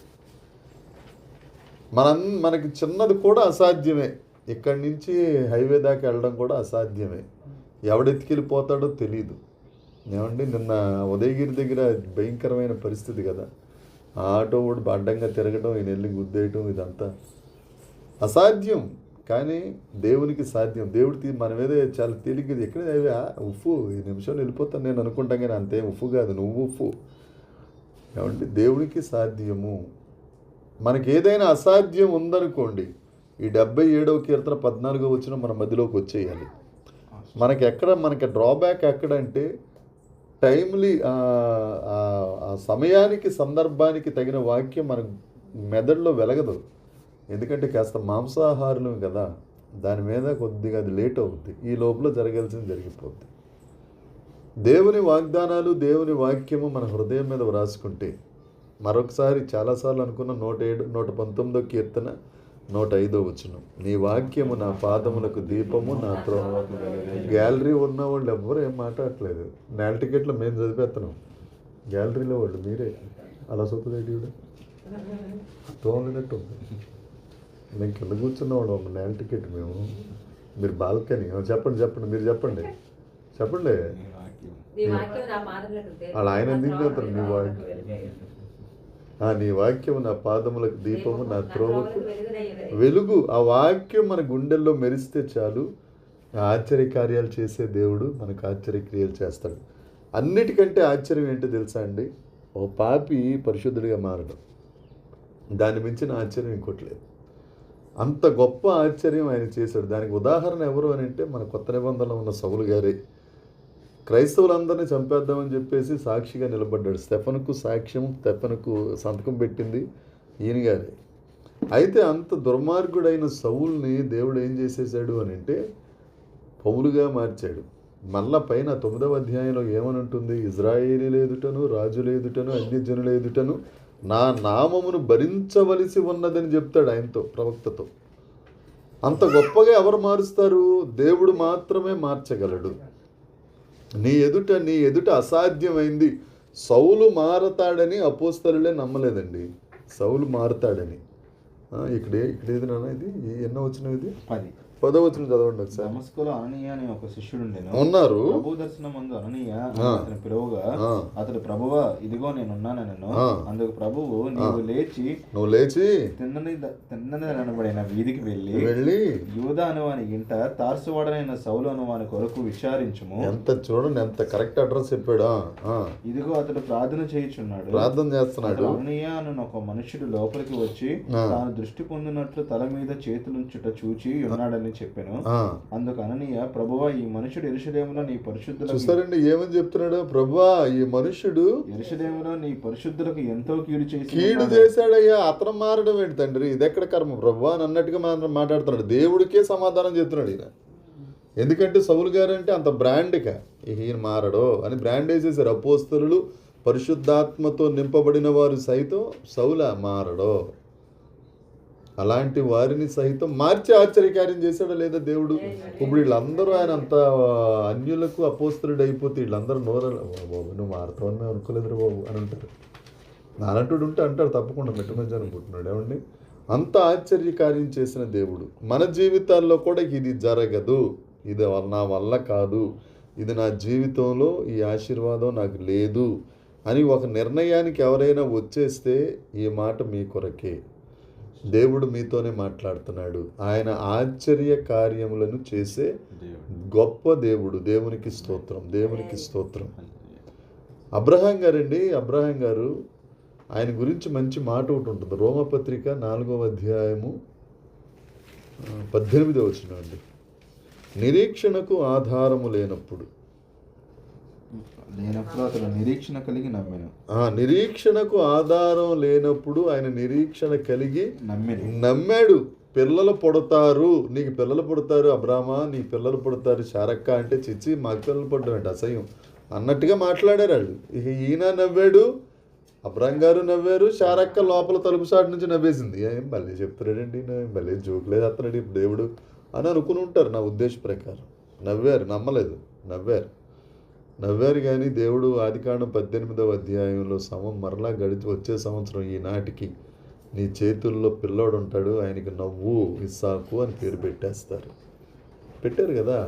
మనకి చిన్నది కూడా అసాధ్యమే. ఇక్కడి నుంచి హైవే దాకా వెళ్ళడం కూడా అసాధ్యమే. ఎవడెత్తికెళ్ళిపోతాడో తెలీదు. ఏమండి, నిన్న ఉదయగిరి దగ్గర భయంకరమైన పరిస్థితి కదా. ఆ ఆటో కూడా అడ్డంగా తిరగడం, ఈయన వెళ్ళి గుద్దేయటం, ఇదంతా అసాధ్యం. కానీ దేవునికి సాధ్యం. దేవుడి మన మీద చాలా తేలిగ్గా ఎక్కడ ఉఫ్ఫు ఈ నిమిషంలో వెళ్ళిపోతాను నేను అనుకుంటాం, కానీ అంతేం ఉఫ్ఫు కాదు, నువ్వు ఉఫ్ఫు. ఏమండి, దేవునికి సాధ్యము. మనకి ఏదైనా అసాధ్యం ఉందనుకోండి, ఈ 77వ కీర్తన 14వ వచనం మన మధ్యలోకి వచ్చేయాలి. మనకి డ్రాబ్యాక్ ఎక్కడంటే టైమ్లీ ఆ సమయానికి సందర్భానికి తగిన వాక్యం మన మెదడులో వెలగదు. ఎందుకంటే కాస్త మాంసాహారులు కదా, దాని మీద కొద్దిగా అది లేట్ అవుద్ది. ఈ లోపల జరగాల్సింది జరిగిపోద్ది. దేవుని వాగ్దానాలు, దేవుని వాక్యము మన హృదయం మీద వ్రాసుకుంటే మరొకసారి చాలాసార్లు అనుకున్న 119వ కీర్తన 105వ వచనం. నీ వాక్యము నా పాదములకు దీపము, నా త్రోవకు వెలుగు. గ్యాలరీ ఉన్న వాళ్ళు ఎవ్వరూ ఏం మాట్లాడట్లేదు. నెల టికెట్లు మేము చదివేస్తున్నాం, గ్యాలరీలో వాళ్ళు మీరే అలా సొప్పుదేటి తోలినట్టు ఉంది. మేము కింద కూర్చున్నవాడు ఒక నెల టికెట్, మీరు బాల్కనీ. చెప్పండి మీరు చెప్పండి. వాళ్ళు ఆయన ఎందుకు చెప్తారు? నీ వాక్యం నా పాదములకు దీపము, నా త్రోవకు వెలుగు. ఆ వాక్యం మన గుండెల్లో మెరిస్తే చాలు, ఆశ్చర్యకార్యాలు చేసే దేవుడు మనకు ఆశ్చర్యక్రియలు చేస్తాడు. అన్నిటికంటే ఆశ్చర్యం ఏంటో తెలుసా అండి? ఓ పాపి పరిశుద్ధుడిగా మారడం. దాన్ని మించిన ఆశ్చర్యం ఇంకోటి లేదు. అంత గొప్ప ఆశ్చర్యం ఆయన చేశాడు. దానికి ఉదాహరణ ఎవరు అని అంటే మన కొత్త నిబంధనలో ఉన్న సౌలు గారే. క్రైస్తవులందరినీ చంపేద్దామని చెప్పేసి సాక్షిగా నిలబడ్డాడు. స్టెఫనుకు సంతకం పెట్టింది ఈయన గారే. అయితే అంత దుర్మార్గుడైన సౌలుని దేవుడు ఏం చేసేసాడు అని అంటే పౌలుగా మార్చాడు. మళ్ళా పైన 9వ అధ్యాయంలో ఏమని ఉంటుంది? ఇజ్రాయేలీల ఎదుటను, రాజుల ఎదుటను, అన్యజనుల ఎదుటను నా నామమును భరించవలసి ఉన్నదని చెప్తాడు ఆయనతో, ప్రవక్తతో. అంత గొప్పగా ఎవరు మారుస్తారు? దేవుడు మాత్రమే మార్చగలడు. నీ ఎదుట అసాధ్యమైంది. సౌలు మారతాడని అపోస్తలులే నమ్మలేదండి. సౌలు మారతాడని. ఇక్కడ ఏది నాన్న ఇది? ఎన్నో వచ్చిన ఇది? 10వ వచనం చదవండి ఒకసారి. దమస్కులో అననీయ అనే ఒక శిష్యుడు ఉన్నారు. ప్రభు దర్శనమందు అననీయ అతని పిలువగా అతడు ప్రభువా ఇదిగో నేనున్నానను. అందుకు ప్రభువు నువ్వు లేచి తిన్నని అనబడిన వీధికి వెళ్ళి యూదా అనువాని ఇంట తార్సువాడనైన సౌలు అనువాని కొరకు విచారించుము. చూడండి ఎంత కరెక్ట్ అడ్రస్ చెప్పాడు. ఇదిగో అతడు ప్రార్థన చేస్తున్నాడు. అననీయ అను ఒక మనుషుడు లోపలికి వచ్చి తాను దృష్టి పొందినట్లు తల మీద చేతులుంచుట చూచి ఉన్నాడని చెప్పాను. అందుకు అననీయ ప్రభువా ఈ మనుషుడు యెరూషలేములో నీ పరిశుద్ధులకు చూసారండి ఏమని చెప్తున్నాడు? ప్రభువా ఈ మనుషుడు యెరూషలేములో నీ పరిశుద్ధులకు ఎంతో కీడు చేశాడయ్యా. అతను మారడం ఏంటి తండ్రి? ఇది ఎక్కడ కర్మ ప్రభువా అని అన్నట్టుగా మాట్లాడుతున్నాడు. దేవుడికే సమాధానం చెప్తున్నాడు ఈయన. ఎందుకంటే సౌలు గారు అంటే అంత బ్రాండ్గా ఈయన మారడో అని బ్రాండ్ వేసేసారు అపోస్తలులు. పరిశుద్ధాత్మతో నింపబడిన వారు సైతం సౌల మారడో. అలాంటి వారిని సైతం మార్చి ఆశ్చర్యకార్యం చేశాడా లేదా దేవుడు? ఇప్పుడు వీళ్ళందరూ ఆయన అంత అన్యులకు అపోస్తలుడు అయిపోతే వీళ్ళందరూ బాబు నువ్వు మారుతావని మేము అనుకోలేదు బాబు అని అంటారు. నాలంటుడు ఉంటే అంటారు తప్పకుండా మెట్టు మధ్యాహ్నం పుట్టినాడు. ఏమండి అంత ఆశ్చర్యకార్యం చేసిన దేవుడు మన జీవితాల్లో కూడా ఇది జరగదు, ఇది నా వల్ల కాదు, ఇది నా జీవితంలో ఈ ఆశీర్వాదం నాకు లేదు అని ఒక నిర్ణయానికి ఎవరైనా వచ్చేస్తే ఈ మాట మీ కొరకే. దేవుడు మీతోనే మాట్లాడుతున్నాడు. ఆయన ఆశ్చర్య కార్యములను చేసే గొప్ప దేవుడు. దేవునికి స్తోత్రం, దేవునికి స్తోత్రం. అబ్రహాం గారు ఆయన గురించి మంచి మాట ఒకటి ఉంటుంది. రోమపత్రిక 4వ అధ్యాయము 18వ వచనం అండి. నిరీక్షణకు ఆధారము లేనప్పుడు అతను నిరీక్షణ కలిగి నమ్మాను. నిరీక్షణకు ఆధారం లేనప్పుడు ఆయన నిరీక్షణ కలిగి నమ్మాడు. పిల్లలు పుడతారు, నీకు పిల్లలు పుడతారు అబ్రామా, నీ పిల్లలు పుడతారు శారక్క అంటే చిచ్చి మాకు పిల్లలు పుట్టడం అంటే అసహ్యం అన్నట్టుగా మాట్లాడారు వాళ్ళు. ఇక ఈయన నవ్వాడు, అబ్రాం గారు నవ్వారు, శారక్క లోపల తలుపు సాటి నుంచి నవ్వేసింది. ఏం మళ్ళీ చెప్తున్నాడండి, మళ్ళీ జోకులేదు అతనుడు ఇప్పుడు దేవుడు అని అనుకుని ఉంటారు నా ఉద్దేశ ప్రకారం. నవ్వారు, నమ్మలేదు, నవ్వారు కానీ దేవుడు ఆదికాండం 18వ అధ్యాయంలో మరలా వచ్చే సంవత్సరం ఈనాటికి నీ చేతుల్లో పిల్లోడు ఉంటాడు, ఆయనకి నవ్వు ఇస్సాకు అని పేరు పెట్టారు కదా,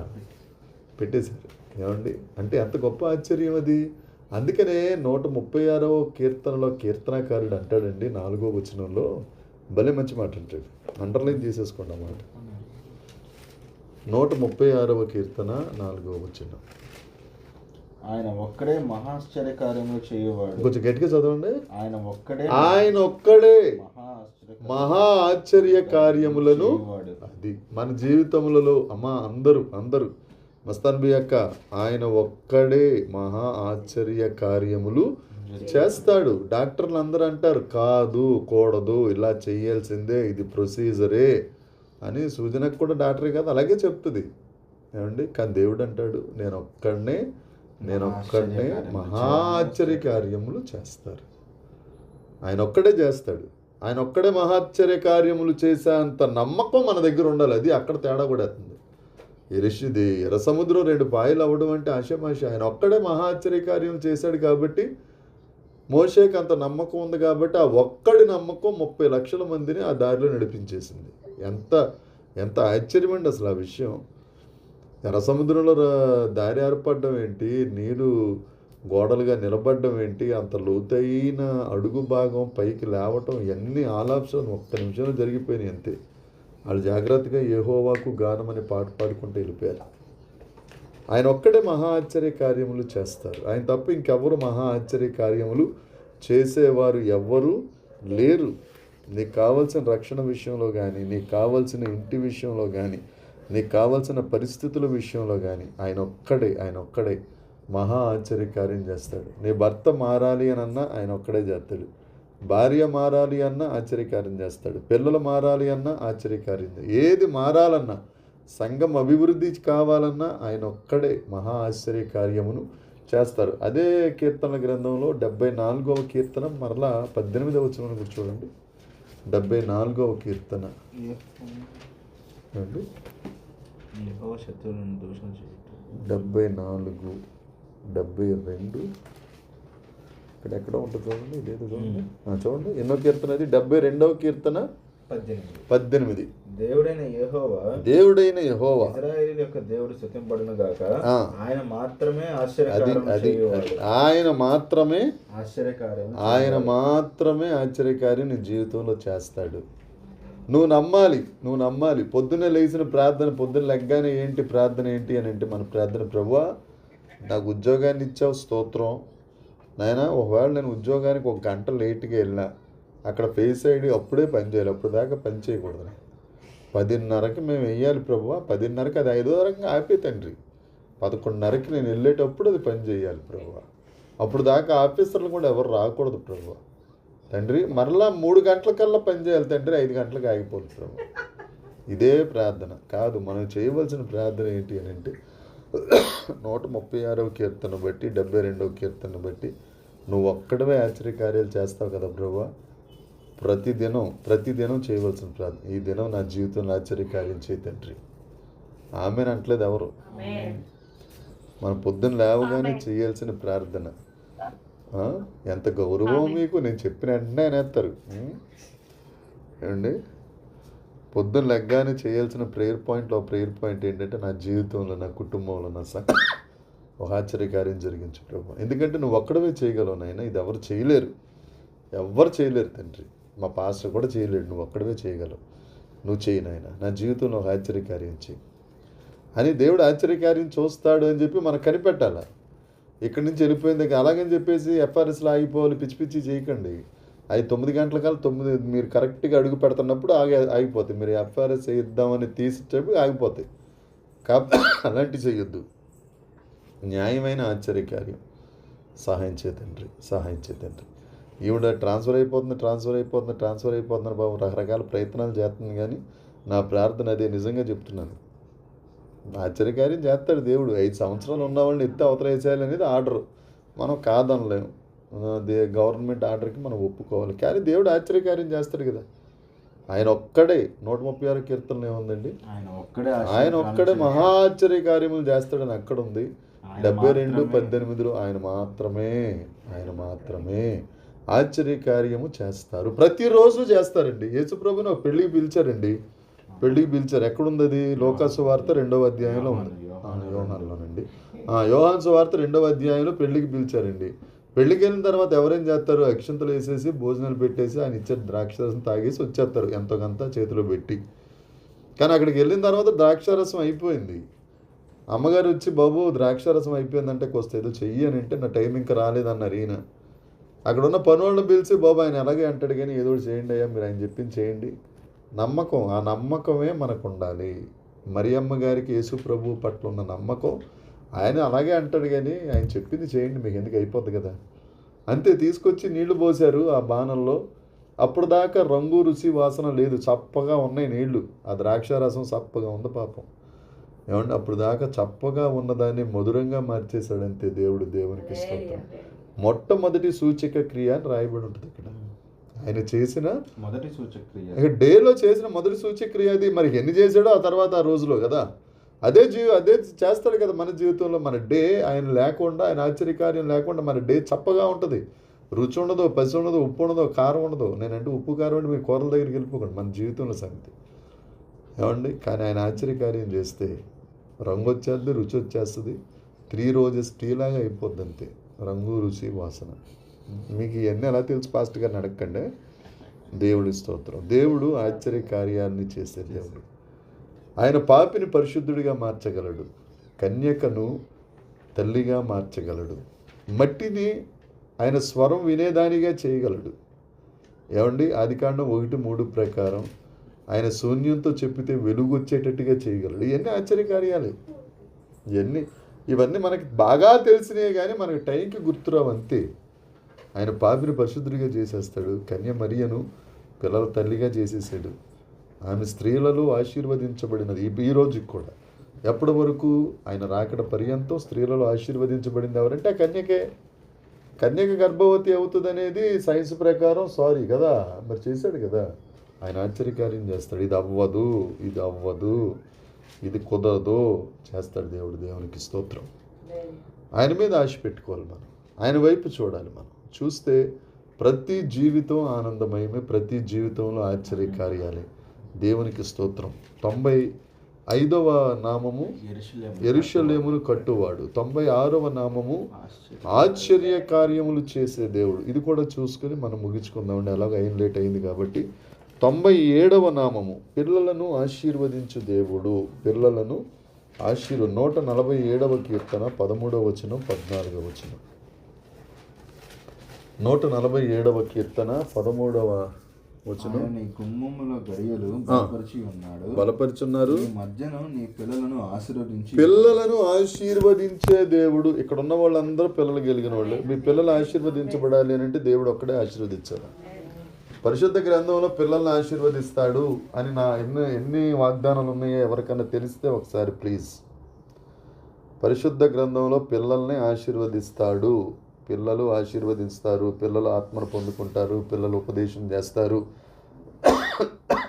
పెట్టేశారు. ఏమండి అంటే ఎంత గొప్ప ఆశ్చర్యం అది. అందుకనే 136వ కీర్తనలో కీర్తనాకారుడు అంటాడండి 4వ వచనంలో భలే మంచి మాట అంటాడు. అండర్లైన్ చేసేసుకోండి అన్నమాట. 136వ కీర్తన 4వ వచనం. ఆయన ఒక్కడే మహాశ్చర్యకార్యములు చేయవాడు. కొంచెం గట్టిగా చదవండి. ఆయన ఒక్కడే మహా ఆశ్చర్య కార్యములను. అది మన జీవితములలో అందరూ మస్తాన్ బి అక్క, ఆయన ఒక్కడే మహా ఆశ్చర్య కార్యములు చేస్తాడు. డాక్టర్లు అందరూ అంటారు కాదు, కూడదు, ఇలా చేయాల్సిందే, ఇది ప్రొసీజరే అని. సూచనకు కూడా డాక్టరే కాదు అలాగే చెప్తుంది. ఏమండి కానీ దేవుడు అంటాడు నేను ఒక్కడనే మహా ఆశ్చర్య కార్యములు చేస్తారు. ఆయన ఒక్కడే చేస్తాడు. ఆయన ఒక్కడే మహాశ్చర్య కార్యములు చేసే అంత నమ్మకం మన దగ్గర ఉండాలి. అది అక్కడ తేడా కూడా అవుతుంది. ఎర్ర సముద్రం 2 పాయలు అవ్వడం అంటే ఆశమాష. ఆయన ఒక్కడే మహాశ్చర్య కార్యం చేశాడు కాబట్టి మోషేకి అంత నమ్మకం ఉంది కాబట్టి ఆ ఒక్కడి నమ్మకం 30 లక్షల మందిని ఆ దారిలో నడిపించేసింది. ఎంత ఆశ్చర్యమండి అసలు ఆ విషయం. ఎర్ర సముద్రంలో దారి ఏర్పడడం ఏంటి, నీరు గోడలుగా నిలబడడం ఏంటి, అంత లోతైన అడుగు భాగం పైకి లేవటం, ఇవన్నీ ఆలాప్షన్ 1 నిమిషంలో జరిగిపోయినాయి అంతే. వాళ్ళు జాగ్రత్తగా యెహోవాకు గానమని పాట పాడుకుంటూ వెళ్ళిపోయారు. ఆయన ఒక్కడే మహా ఆశ్చర్య కార్యములు చేస్తారు. ఆయన తప్ప ఇంకెవరు మహా ఆశ్చర్య కార్యములు చేసేవారు ఎవ్వరూ లేరు. నీకు కావాల్సిన రక్షణ విషయంలో కానీ, నీకు కావాల్సిన ఇంటి విషయంలో కానీ, నీకు కావాల్సిన పరిస్థితుల విషయంలో కానీ ఆయన ఒక్కడే మహా ఆశ్చర్యకార్యం చేస్తాడు. నీ భర్త మారాలి అని అన్నా ఆయన ఒక్కడే చేస్తాడు. భార్య మారాలి అన్నా ఆశ్చర్యకార్యం చేస్తాడు. పిల్లలు మారాలి అన్నా ఆశ్చర్యకార్యం. ఏది మారాలన్నా సంఘం అభివృద్ధి కావాలన్నా ఆయన ఒక్కడే మహా ఆశ్చర్య కార్యమును చేస్తారు. అదే కీర్తనల గ్రంథంలో 74వ కీర్తన మరలా 18వ వచనం కూడా చూడండి. 74వ కీర్తన అండి, 74, 72 ఇక్కడ ఎక్కడ ఉంటుంది చూడండి. ఇదేదో చూడండి, చూడండి ఎన్నో కీర్తన అది, 72వ కీర్తన 18. దేవుడైన యెహోవా ఇశ్రాయేలు యొక్క దేవుడు స్తుతింపబడును గాక. ఆయన మాత్రమే ఆశ్చర్యకార్యం నీ జీవితంలో చేస్తాడు. నువ్వు నమ్మాలి. పొద్దున్నే లేచిన ప్రార్థన, పొద్దున్న లెగ్గానే ఏంటి ప్రార్థన ఏంటి అని అంటే మన ప్రార్థన, ప్రభువా నాకు ఉద్యోగాన్ని ఇచ్చావు స్తోత్రం నాయనా, ఒకవేళ నేను ఉద్యోగానికి 1 గంట లేట్గా వెళ్ళినా అక్కడ ఫేస్ ఐడి అప్పుడే పని చేయాలి, అప్పుడు దాకా పని చేయకూడదు. 10:30కి మేము వెయ్యాలి ప్రభువా, 10:30కి అది 5:30కి ఆపే తండ్రి, 11:30కి నేను వెళ్ళేటప్పుడు అది పని చేయాలి ప్రభువా, అప్పుడు దాకా ఆఫీసర్లు కూడా ఎవరు రాకూడదు ప్రభువా తండ్రి, మరలా 3 గంటలకల్లా పని చేయాలి తండ్రి, 5 గంటలకు ఆగిపోదు ప్రభు. ఇదే ప్రార్థన కాదు. మనం చేయవలసిన ప్రార్థన ఏంటి అని అంటే 136వ కీర్తన బట్టి 72వ కీర్తన బట్టి నువ్వు ఒక్కడవే ఆశ్చర్యకార్యాలు చేస్తావు కదా ప్రభువా, ప్రతిదినం చేయవలసిన ప్రార్థన, ఈ దినం నా జీవితంలో ఆశ్చర్యకార్యం చేయి తండ్రి. ఆమెను అంటలేదు ఎవరు, మనం పొద్దున్న లేవగానే చేయాల్సిన ప్రార్థన. ఎంత గౌరవం మీకు, నేను చెప్పిన వెంటనే ఆయన వేస్తారు ఏమండి. పొద్దున్న లెగ్గానే చేయాల్సిన ప్రేయర్ పాయింట్ ఏంటంటే నా జీవితంలో, నా కుటుంబంలో, నా ఒక ఆశ్చర్యకార్యం జరిగించు ప్రభు. ఎందుకంటే నువ్వు ఒక్కడవే చేయగలవు నాయన, ఇది ఎవరు చేయలేరు తండ్రి, మా పాస్టర్ కూడా చేయలేడు, నువ్వు ఒక్కడవే చేయగలవు, నువ్వు చేయి నాయన, నా జీవితంలో ఒక ఆశ్చర్యకార్యం చేయి అని దేవుడు ఆశ్చర్యకార్యం చూస్తాడు అని చెప్పి మనకు కనిపెట్టాల. ఇక్కడి నుంచి వెళ్ళిపోయింది అలాగని చెప్పేసి ఎఫ్ఆర్ఎస్లో ఆగిపోవాలి, పిచ్చి చేయకండి. అది 9 గంటల కాలం 9 మీరు కరెక్ట్గా అడుగు పెడుతున్నప్పుడు ఆగిపోతాయి. మీరు ఎఫ్ఆర్ఎస్ వేద్దామని తీసేటప్పుడు ఆగిపోతాయి. కాబట్టి అలాంటి చేయొద్దు. న్యాయమైన ఆశ్చర్యకార్యం సహాయం చేతండ్రి. ఈవిడ ట్రాన్స్ఫర్ అయిపోతుంది బాబు, రకరకాల ప్రయత్నాలు చేస్తుంది, కానీ నా ప్రార్థన అదే. నిజంగా చెప్తున్నాను, ఆశ్చర్యకార్యం చేస్తాడు దేవుడు. 5 సంవత్సరాలు ఉన్నవాళ్ళని ఎత్తి అవతల వేసేయాలి అనేది ఆర్డర్, మనం కాదనలేము. గవర్నమెంట్ ఆర్డర్కి మనం ఒప్పుకోవాలి, కానీ దేవుడు ఆశ్చర్యకార్యం చేస్తాడు కదా. ఆయన ఒక్కడే 136 కీర్తనలు ఏముందండి, ఆయన ఒక్కడే మహా ఆశ్చర్యకార్యములు చేస్తాడని అక్కడ ఉంది. 72:18 ఆయన మాత్రమే ఆశ్చర్యకార్యము చేస్తారు. ప్రతిరోజు చేస్తారండి. యేసుప్రభుని ఒక పెళ్ళికి పిలిచారు. ఎక్కడుంది అది? లోకాసు వార్త 2వ అధ్యాయంలో ఉంది, యోహానులోనండి. యోహాను సువార్త 2వ అధ్యాయంలో పెళ్ళికి పిలిచారండి. పెళ్ళికి వెళ్ళిన తర్వాత ఎవరేం చేస్తారు? అక్షంతలు వేసేసి భోజనాలు పెట్టేసి ఆయన ఇచ్చే ద్రాక్షరసం తాగేసి వచ్చేస్తారు, ఎంతో కొంత చేతిలో పెట్టి. కానీ అక్కడికి వెళ్ళిన తర్వాత ద్రాక్షారసం అయిపోయింది. అమ్మగారు వచ్చి, బాబు ద్రాక్షారసం అయిపోయిందంటే కొస్తే ఏదో చెయ్యి అని అంటే, నా టైం ఇంకా రాలేదన్నారు ఈయన. అక్కడ ఉన్న పనులను పిలిచి, బాబు ఆయన అలాగే అంటాడు కానీ ఏదో చేయండి అయ్యా, మీరు ఆయన చెప్పింది చేయండి. నమ్మకం, ఆ నమ్మకమే మనకు ఉండాలి. మరియమ్మ గారికి యేసు ప్రభు పట్ల ఉన్న నమ్మకం, ఆయన అలాగే అంటాడు కానీ ఆయన చెప్పింది చేయండి, మీకు ఎందుకు అయిపోద్ది కదా అంతే. తీసుకొచ్చి నీళ్లు పోశారు ఆ బాణంలో. అప్పుడు దాకా రంగు రుచి వాసన లేదు, చప్పగా ఉన్నాయి నీళ్లు. ఆ ద్రాక్షారసం చప్పగా ఉంది పాపం. ఏమంటే అప్పుడు దాకా చప్పగా ఉన్నదాన్ని మధురంగా మార్చేశాడు అంతే దేవుడు. దేవునికి స్తోత్రం. మొట్టమొదటి సూచక క్రియ అని రాయబడి ఉంటుంది ఇక్కడ. ఆయన చేసిన మొదటి సూచక్రియ, డేలో చేసిన మొదటి సూచక్రియ అది. మరి ఎన్ని చేశాడో ఆ తర్వాత ఆ రోజులో కదా, అదే చేస్తాడు కదా మన జీవితంలో. మన డే ఆయన లేకుండా, ఆయన ఆశ్చర్యకార్యం లేకుండా మన డే చప్పగా ఉంటుంది. రుచి ఉండదు, పసి ఉండదు, ఉప్పు ఉండదు, కారం ఉండదు. నేనంటే ఉప్పు కారం అంటే మీరు కూరల దగ్గరికి వెళ్ళిపోకండి, మన జీవితంలో సంగతి ఏమండి. కానీ ఆయన ఆశ్చర్యకార్యం చేస్తే రంగు వచ్చేస్తుంది, రుచి వచ్చేస్తుంది. 3 రోజెస్ టీలాగా అయిపోద్ది అంతే, రంగు రుచి వాసన. మీకు ఇవన్నీ ఎలా తెలుసు పాస్టర్ గారిని అడగండి. దేవుడి స్తోత్రం. దేవుడు ఆశ్చర్యకార్యాన్ని చేసే దేవుడు. ఆయన పాపిని పరిశుద్ధుడిగా మార్చగలడు, కన్యకను తల్లిగా మార్చగలడు, మట్టిని ఆయన స్వరం వినేదానిగా చేయగలడు. ఏమండి, ఆదికాండం 1:3 ప్రకారం ఆయన శూన్యంతో చెప్పితే వెలుగు వచ్చేటట్టుగా చేయగలడు. ఇవన్నీ ఆశ్చర్యకార్యాలే. ఇవన్నీ మనకి బాగా తెలిసినవి కానీ మనకి టైంకి గుర్తురావు అంతే. ఆయన పాపిని పరిశుద్ధుడిగా చేసేస్తాడు, కన్య మరియను పిల్లల తల్లిగా చేసేసాడు. ఆమె స్త్రీలలో ఆశీర్వదించబడినది. ఈ రోజుకి కూడా ఎప్పటి వరకు ఆయన రాకడ పర్యంతం స్త్రీలలో ఆశీర్వదించబడింది ఎవరంటే ఆ కన్యకే. కన్యక గర్భవతి అవుతుంది అనేది సైన్స్ ప్రకారం కదా, మరి చేశాడు కదా. ఆయన ఆశ్చర్యకార్యం చేస్తాడు. ఇది అవ్వదు, ఇది అవ్వదు, ఇది కుదరదు, చేస్తాడు దేవుడు. దేవునికి స్తోత్రం. ఆయన మీద ఆశ పెట్టుకోవాలి మనం, ఆయన వైపు చూడాలి. మనం చూస్తే ప్రతి జీవితం ఆనందమయమే, ప్రతి జీవితంలో ఆశ్చర్యకార్యాలే. దేవునికి స్తోత్రం. 95వ నామము యెరూషలేమును కట్టువాడు. 96వ నామము ఆశ్చర్య కార్యములు చేసే దేవుడు. ఇది కూడా చూసుకొని మనం ముగించుకుందామండి, అలాగే అయిన లేట్ అయింది కాబట్టి. 97వ నామము పిల్లలను ఆశీర్వదించు దేవుడు. పిల్లలను 147వ కీర్తన 13వ వచనం 14వ వచనం. 147వ కీర్తన 13వ వచనం. నీ గుమ్మముల గడియలు బలపరుచున్నారు. మధ్యను నీ పిల్లలను ఆశీర్వదించి, పిల్లలను ఆశీర్వదించే దేవుడు. ఇక్కడ ఉన్న వాళ్ళందరూ పిల్లలు కలిగిన వాళ్ళు. మీ పిల్లలు ఆశీర్వదించబడాలి అని అంటే దేవుడు ఒక్కడే ఆశీర్వదించాలి. పరిశుద్ధ గ్రంథంలో పిల్లల్ని ఆశీర్వదిస్తాడు అని ఎన్ని వాగ్దానాలు ఉన్నాయో ఎవరికన్నా తెలిస్తే ఒకసారి ప్లీజ్. పరిశుద్ధ గ్రంథంలో పిల్లల్ని ఆశీర్వదిస్తాడు. పిల్లలు ఆశీర్వదిస్తారు, పిల్లలు ఆత్మను పొందుకుంటారు, పిల్లలు ఉపదేశం చేస్తారు,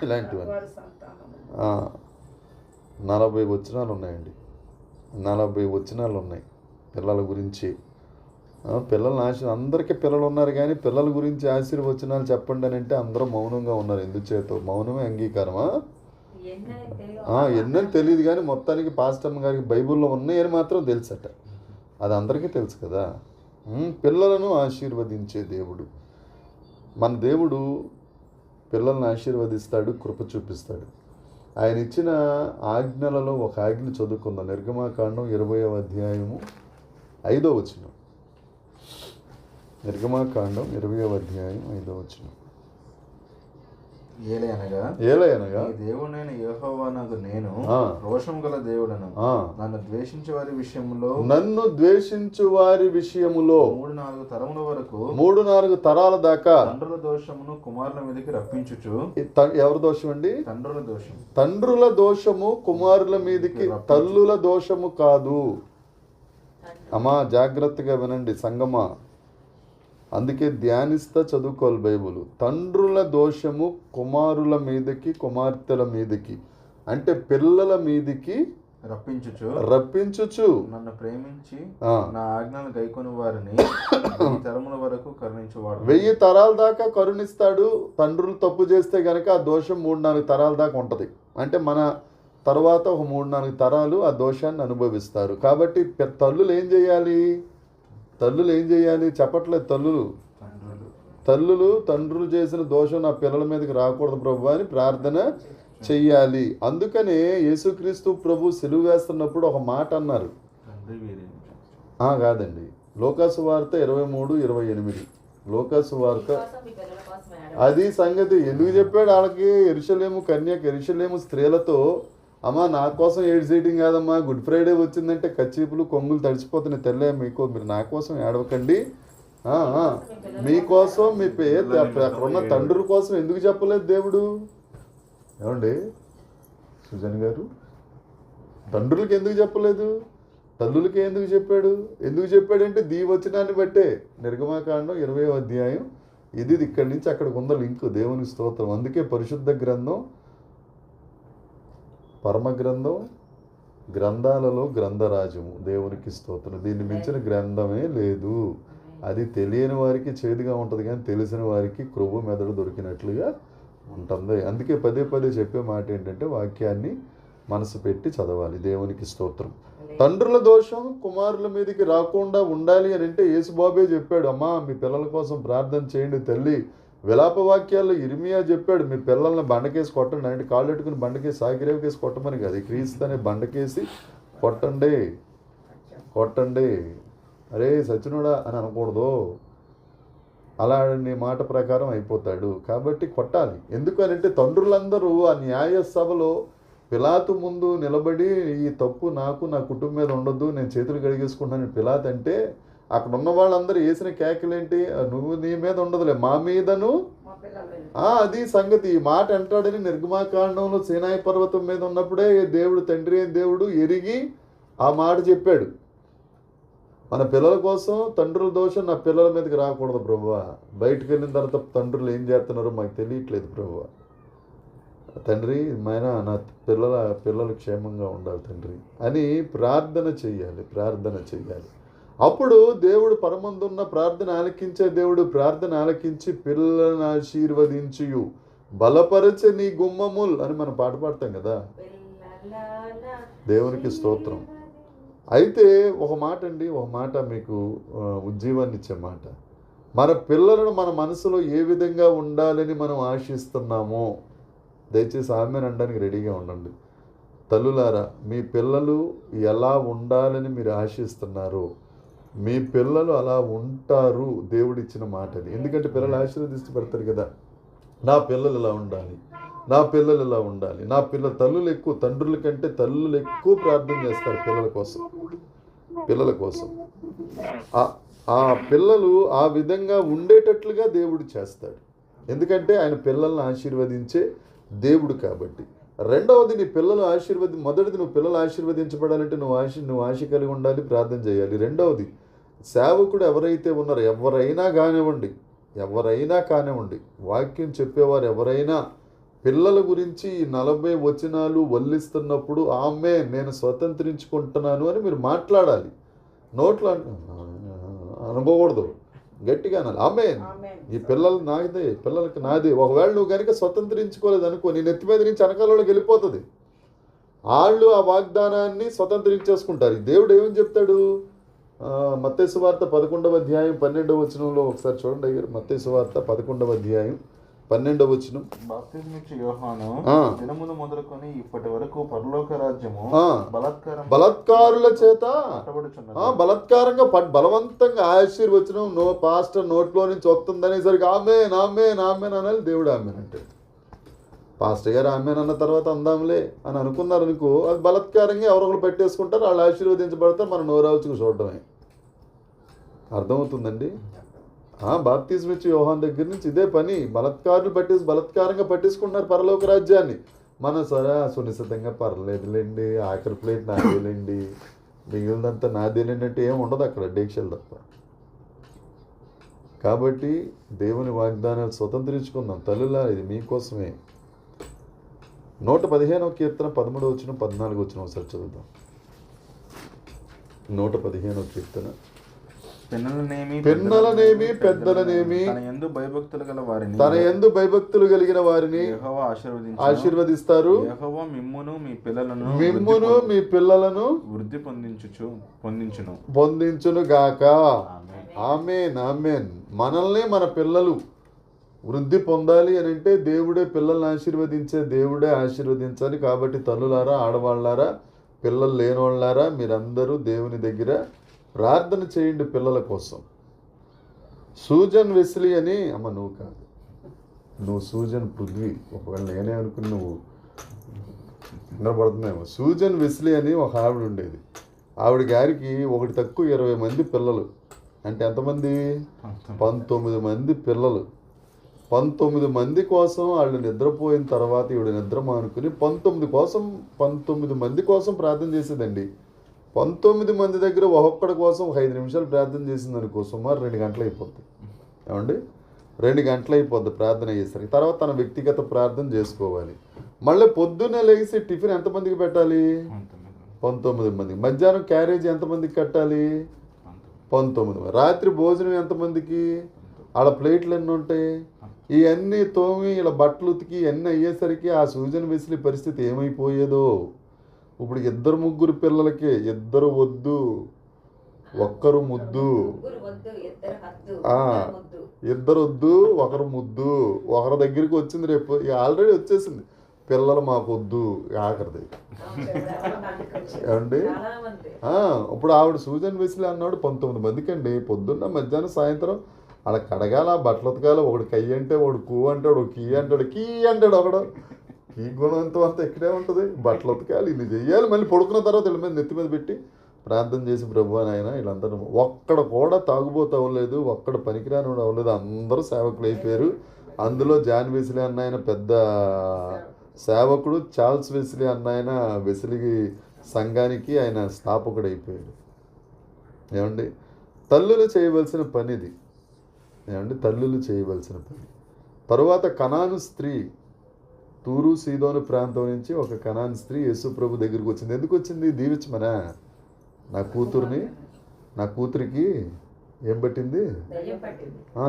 ఇలాంటివన్నీ 40 వచనాలు ఉన్నాయండి. 40 వచనాలు ఉన్నాయి పిల్లల గురించి. పిల్లల్ని అందరికీ పిల్లలు ఉన్నారు కానీ పిల్లల గురించి ఆశీర్వచనాలు చెప్పండి అని అంటే అందరూ మౌనంగా ఉన్నారు. ఎందుచేత? మౌనమే అంగీకారమా? ఎన్నని తెలియదు కానీ మొత్తానికి పాస్టమ్ గారికి బైబిల్లో ఉన్నాయని మాత్రం తెలుసట. అది అందరికీ తెలుసు కదా. పిల్లలను ఆశీర్వదించే దేవుడు మన దేవుడు. పిల్లల్ని ఆశీర్వదిస్తాడు, కృప చూపిస్తాడు. ఆయన ఇచ్చిన ఆజ్ఞలలో ఒక ఆజ్ఞ చదువుకుందాం. నిర్గమాకాండం 20వ అధ్యాయము 5వ వచనం. నిర్గమాకాండం 20వ అధ్యాయం 5వ వచనం. ఏలయనగా దేవుడైన యెహోవానగు నేను రోషం గల దేవుడను. నన్ను ద్వేషించు వారి విషయములో 3-4 తరముల వరకు 3-4 తరాల దాకా తండ్రుల దోషమును కుమారుల మీదకి రప్పించుచు. ఎవరి దోషం అండి? తండ్రుల దోషం. తండ్రుల దోషము కుమారుల మీదకి, తల్లుల దోషము కాదు. అమ్మా జాగ్రత్తగా వినండి సంగమా. అందుకే ధ్యానిస్తా చదువుకోవాలి బైబుల్. తండ్రుల దోషము కుమారుల మీదకి, కుమార్తెల మీదకి అంటే పిల్లల మీదకి రప్పించుచు నన్ను ప్రేమించి నా ఆజ్ఞలను గైకొని వారిని తరముల వరకు కరుణించువాడు. 1000 తరాల దాకా కరుణిస్తాడు. తండ్రులు తప్పు చేస్తే గనక ఆ దోషం 3-4 తరాల దాకా ఉంటది. అంటే మన తర్వాత ఒక 3-4 తరాలు ఆ దోషాన్ని అనుభవిస్తారు. కాబట్టి తల్లులు ఏం చేయాలి? చెప్పట్లేదు. తండ్రులు చేసిన దోషం నా పిల్లల మీదకి రాకూడదు ప్రభు అని ప్రార్థన చెయ్యాలి. అందుకనే యేసుక్రీస్తు ప్రభు సిలువ వేస్తున్నప్పుడు ఒక మాట అన్నారు. కాదండి, లోకాసు వార్త 23:28. లోకాసు వార్త అది సంగతి. ఎందుకు చెప్పాడు వాళ్ళకి? యెరూషలేము కన్యక, యెరూషలేము స్త్రీలతో, అమ్మా నా కోసం ఏడ్చేయటం కాదమ్మా, గుడ్ ఫ్రైడే వచ్చిందంటే కచ్చీపులు కొంగులు తడిచిపోతున్నాయి తెల్లే, మీరు నా కోసం ఏడవకండి, మీకోసం మీ అక్కడ ఉన్న తండ్రుల కోసం ఎందుకు చెప్పలేదు దేవుడు? ఏమండి సుజన్ గారు, తండ్రులకి ఎందుకు చెప్పలేదు? తల్లులకి ఎందుకు చెప్పాడు? ఎందుకు చెప్పాడంటే వచనాన్ని బట్టే. నిర్గమాకాండం 20వ అధ్యాయం ఇది ఇక్కడి నుంచి అక్కడికి ఉన్న లింక్. దేవుని స్తోత్రం. అందుకే పరిశుద్ధ గ్రంథం పరమ గ్రంథం, గ్రంథాలలో గ్రంథరాజము. దేవునికి స్తోత్రం. దీన్ని మించిన గ్రంథమే లేదు. అది తెలియని వారికి చేదుగా ఉంటుంది కానీ తెలిసిన వారికి క్రొవ్వు మెదడు దొరికినట్లుగా ఉంటుంది. అందుకే పదే చెప్పే మాట ఏంటంటే వాక్యాన్ని మనసు పెట్టి చదవాలి. దేవునికి స్తోత్రం. తండ్రుల దోషం కుమారుల మీదకి రాకుండా ఉండాలి అని అంటే యేసుబాబే చెప్పాడు, అమ్మా మీ పిల్లల కోసం ప్రార్థన చేయండి తల్లి. విలాప వాక్యాల్లో ఇర్మియా చెప్పాడు, మీ పిల్లల్ని బండకేసి కొట్టండి. అంటే కాళ్ళు పెట్టుకుని బండకేసి సాగిరేవకేసి కొట్టమని కాదు, క్రీస్తు అనే బండకేసి కొట్టండి. అరే సచినుడా అని అనకూడదు. అలా నీ మాట ప్రకారం అయిపోతాడు. కాబట్టి కొట్టాలి. ఎందుకనంటే తండ్రులందరూ ఆ న్యాయ సభలో పిలాతు ముందు నిలబడి ఈ తప్పు నాకు నా కుటుంబం మీద ఉండొద్దు, నేను చేతులు కడిగేసుకుంటాను పిలాత్ అంటే అక్కడ ఉన్న వాళ్ళందరూ వేసిన కేకలేంటి, నువ్వు నీ మీద ఉండదులే మా మీదను. అది సంగతి. ఈ మాట అంటాడని నిర్గమాకాండంలో సీనాయి పర్వతం మీద ఉన్నప్పుడే దేవుడు, తండ్రి అయిన దేవుడు ఎరిగి ఆ మాట చెప్పాడు. మన పిల్లల కోసం తండ్రుల దోషం నా పిల్లల మీదకి రాకూడదు ప్రభువా. బయటకు వెళ్ళిన తర్వాత తండ్రులు ఏం చేస్తున్నారో మాకు తెలియట్లేదు ప్రభువా. తండ్రి నా పిల్లలు క్షేమంగా ఉండాలి తండ్రి అని ప్రార్థన చెయ్యాలి. అప్పుడు దేవుడు పరమందున్న ప్రార్థన ఆలకించే దేవుడు. ప్రార్థన ఆలకించి పిల్లలను ఆశీర్వదించు బలపరచే నీ గుమ్మముల్ అని మనం పాట పాడతాం కదా. దేవునికి స్తోత్రం. అయితే ఒక మాట మీకు ఉజ్జీవాన్ని ఇచ్చే మాట. మన పిల్లలను మన మనసులో ఏ విధంగా ఉండాలని మనం ఆశిస్తున్నామో దయచేసి ఆమెను అనడానికి రెడీగా ఉండండి. తల్లులారా, మీ పిల్లలు ఎలా ఉండాలని మీరు ఆశిస్తున్నారు, మీ పిల్లలు అలా ఉంటారు. దేవుడిచ్చిన మాటని. ఎందుకంటే పిల్లలు ఆశీర్వదిస్తూ పెడతారు కదా. నా పిల్లలు ఇలా ఉండాలి, నా పిల్లలు తండ్రుల కంటే తల్లులు ఎక్కువ ప్రార్థన చేస్తారు పిల్లల కోసం. ఆ పిల్లలు ఆ విధంగా ఉండేటట్లుగా దేవుడు చేస్తాడు. ఎందుకంటే ఆయన పిల్లల్ని ఆశీర్వదించే దేవుడు కాబట్టి. రెండవది, నీ పిల్లలు మొదటిది నువ్వు పిల్లలు ఆశీర్వదించబడాలంటే నువ్వు ఆశ కలిగి ఉండాలి, ప్రార్థన చేయాలి. రెండవది, సేవకుడు ఎవరైతే ఉన్నారో ఎవరైనా కానివ్వండి, వాక్యం చెప్పేవారు ఎవరైనా పిల్లల గురించి 40 వచనాలు వల్లిస్తున్నప్పుడు నేను స్వతంత్రించుకుంటున్నాను అని మీరు మాట్లాడాలి. నోట్లో అనుకోకూడదు, గట్టిగా అనాలి. ఈ పిల్లలకి నాదే. ఒకవేళ నువ్వు కనుక స్వతంత్రించుకోలేదు అనుకో, నీ నెత్తి మీద నుంచి వెనకాలలోకి వెళ్ళిపోతుంది. వాళ్ళు ఆ వాగ్దానాన్ని స్వతంత్రించేసుకుంటారు. దేవుడు ఏమని చెప్తాడు? మత్తయి సువార్త 11వ అధ్యాయం 12వ వచనంలో ఒకసారి చూడండి అయ్యారు. మత్తయి సువార్త 11వ అధ్యాయం 12వ వచనం. బాప్తిస్మిచ్చు యోహాను దినమును మొదలుకొని ఇప్పటి వరకు పరలోక రాజ్యము బలత్కారుల చేత బలత్కారంగా బలవంతంగా ఆశీర్వచనం పాస్టర్ నోట్లో నుంచి వస్తుందనేసరికి ఆమేన్ అనాలి. దేవుడు ఆమేన్ అంటే పాస్టర్ గారు ఆమేన్ అన్న తర్వాత అందాంలే అని అనుకున్నారు అనుకో, అది బలత్కారంగా ఎవరొకరు పెట్టేసుకుంటారు, వాళ్ళు ఆశీర్వదించబడతారు, మనం నోరావుచుకు చూడటమే. అర్థమవుతుందండి? బాప్తిస్మిచ్చు యోహాన్ దగ్గర నుంచి ఇదే పని. బలత్కారంగా పట్టేసుకుంటున్నారు పరలోక రాజ్యాన్ని. మనం సునిశ్చితంగా పర్లేదులేండి, ఆఖరి ప్లేట్ నాదేలేండి, మిగిలినంతా నాదేలేండి అంటే ఏమి ఉండదు అక్కడ, డేక్షలు తప్ప. కాబట్టి దేవుని వాగ్దానాలు స్వతంత్రించుకుందాం తల్లులా. ఇది మీకోసమే. 115వ కీర్తన 13వ వచనం 14వ వచనం ఒకసారి చదువుదాం. 115వ కీర్తన. పిన్నలనేమి పెద్దలనేమి తన యందు భయభక్తులు కలిగిన వారిని యెహోవా ఆశీర్వదిస్తారు. యెహోవా మిమ్మును మీ పిల్లలను వృద్ధి పొందించును గాక. ఆమేన్. మనల్ని మన పిల్లలు వృద్ధి పొందాలి అని అంటే దేవుడే పిల్లల్ని ఆశీర్వదించే దేవుడే ఆశీర్వదించాలి. కాబట్టి తల్లులారా, ఆడవాళ్ళారా, పిల్లలు లేనివాళ్ళారా, మీరందరూ దేవుని దగ్గర ప్రార్థన చేయండి పిల్లల కోసం. సూజన్ వెస్లీ అని నువ్వు కాదు, నువ్వు సూజన్ పృథ్వీ. ఒకవేళ నేనే అనుకుని నువ్వు నిలబడుతున్నావు. సూజన్ వెస్లీ అని ఒక ఆవిడ ఉండేది. ఆవిడ గారికి ఒకటి తక్కువ 20 మంది పిల్లలు. అంటే ఎంతమంది? 19 మంది పిల్లలు. 19 మంది కోసం వాళ్ళు నిద్రపోయిన తర్వాత ఈవిడ నిద్ర మానుకుని 19 మంది కోసం ప్రార్థన చేసేదండి. 19 మంది దగ్గర ఒక్కొక్కడి కోసం ఒక 5 నిమిషాలు ప్రార్థన చేసింది అనుకో, సుమారు 2 గంటలు అయిపోద్ది. ఏమండి? 2 గంటలు అయిపోద్ది ప్రార్థన చేసరికి. తర్వాత తన వ్యక్తిగత ప్రార్థన చేసుకోవాలి. మళ్ళీ పొద్దున్నే లేచి టిఫిన్ ఎంతమందికి పెట్టాలి? 19 మందికి. మధ్యాహ్నం క్యారేజీ ఎంతమందికి కట్టాలి? 19. రాత్రి భోజనం ఎంతమందికి? ఆడ ప్లేట్లు ఎన్ని ఉంటాయి? ఇవన్నీ తోమి ఇలా బట్టలు ఉతికి ఇవన్నీ అయ్యేసరికి ఆ సూజన్ వెస్లీ పరిస్థితి ఏమైపోయేదో. ఇప్పుడు 2-3 పిల్లలకి 2 వద్దు, ఒక్కరు ముద్దు. 2 వద్దు, ఒకరు ముద్దు. ఒకరి దగ్గరికి వచ్చింది రేపు, ఆల్రెడీ వచ్చేసింది. పిల్లలు మాకు వద్దు ఆఖరిది. ఏమండి? ఇప్పుడు ఆవిడ సూజన్ వెస్లీ అన్నాడు 19 మందికి అండి. పొద్దున్న మధ్యాహ్నం సాయంత్రం అలా కడగాల, బట్టలు ఉతకాలి. ఒకడు కయ్యి అంటే, ఒకడు కూ అంటాడు, కీ అంటాడు, కీ అంటాడు. ఒకడు ఈ గుణవంతం అంతా ఇక్కడే ఉంటుంది. బట్టలు ఉతకాలి, ఇన్ని చెయ్యాలి. మళ్ళీ పడుకున్న తర్వాత వీళ్ళ మీద నెత్తి మీద పెట్టి ప్రార్థన చేసి ప్రభు నాయన వీళ్ళందరూ ఒక్కడ కూడా తాగుబోతు అవ్వలేదు, ఒక్కడ పనికిరాని అవ్వలేదు, అందరూ సేవకులు అయిపోయారు. అందులో జాన్ వెస్లీ అన్న ఆయన పెద్ద సేవకుడు, చార్ల్స్ వెస్లీ అన్న ఆయన వెస్లీ సంఘానికి ఆయన స్థాపకుడు అయిపోయాడు. ఏమండి, తల్లులు చేయవలసిన పని ఇది. ఏమండి, తల్లులు చేయవలసిన పని. తరువాత కనాను స్త్రీ, తూరు సీదోను ప్రాంతం నుంచి ఒక కనాను స్త్రీ యేసు ప్రభు దగ్గరికి వచ్చింది. ఎందుకు వచ్చింది? దీవించమనా, నా కూతురికి ఏం పట్టింది?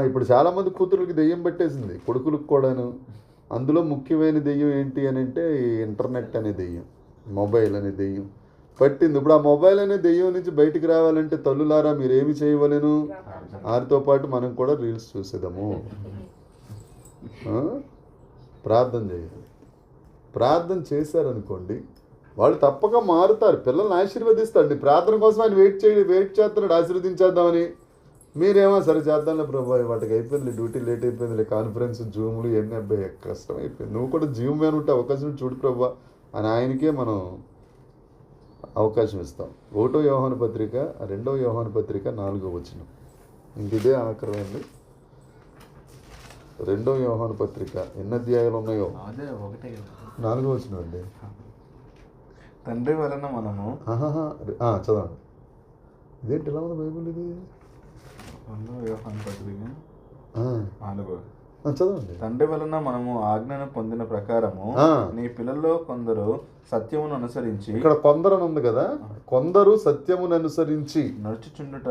ఇప్పుడు చాలామంది కూతురులకి దెయ్యం పట్టేసింది, కొడుకులకు కూడాను. అందులో ముఖ్యమైన దెయ్యం ఏంటి అని అంటే ఇంటర్నెట్ అనే దెయ్యం, మొబైల్ అనే దెయ్యం పట్టింది. ఇప్పుడు ఆ మొబైల్ అనే దెయ్యం నుంచి బయటికి రావాలంటే తల్లులారా మీరేమి చేయవలెను? వారితో పాటు మనం కూడా రీల్స్ చూసేదాము, ప్రార్థన చేయాలి. ప్రార్థన చేశారనుకోండి, వాళ్ళు తప్పక మారుతారు, పిల్లల్ని ఆశీర్వదిస్తాడు. ప్రార్థన కోసం ఆయన వెయిట్ చేస్తున్నాడు ఆశీర్వదించేద్దామని. మీరేమో సరే చేద్దాంలే ప్రభా, వాటికి అయిపోయింది, డ్యూటీ లేట్ అయిపోయింది, కాన్ఫరెన్స్ జూమ్లు ఎన్ని అబ్బాయి కష్టం అయిపోయింది, నువ్వు కూడా జీవం మీద ఉంటే అవకాశం చూడు ప్రభా అని ఆయనకే మనం అవకాశం ఇస్తాం. 1వ యోహాను పత్రిక 2వ యోహాను పత్రిక 4వ వచనం. ఇంక ఇదే ఆఖరైంది. 2వ యోహాను పత్రిక ఎన్ని అధ్యాయాలు ఉన్నాయో? 4వ వచనం అండి. తండ్రి వలన మనము చదవండి. ఇదేంటి ఎలా ఉంది బైబుల్ ఇది? 2వ యోహాను పత్రిక 4. చదవండి. తండ్రి వలన మనము ఆజ్ఞను పొందిన ప్రకారము నీ పిల్లల్లో కొందరు సత్యమును అనుసరించి, ఇక్కడ కొందరు అని ఉంది కదా, కొందరు సత్యమును అనుసరించి నడుచుచుండుట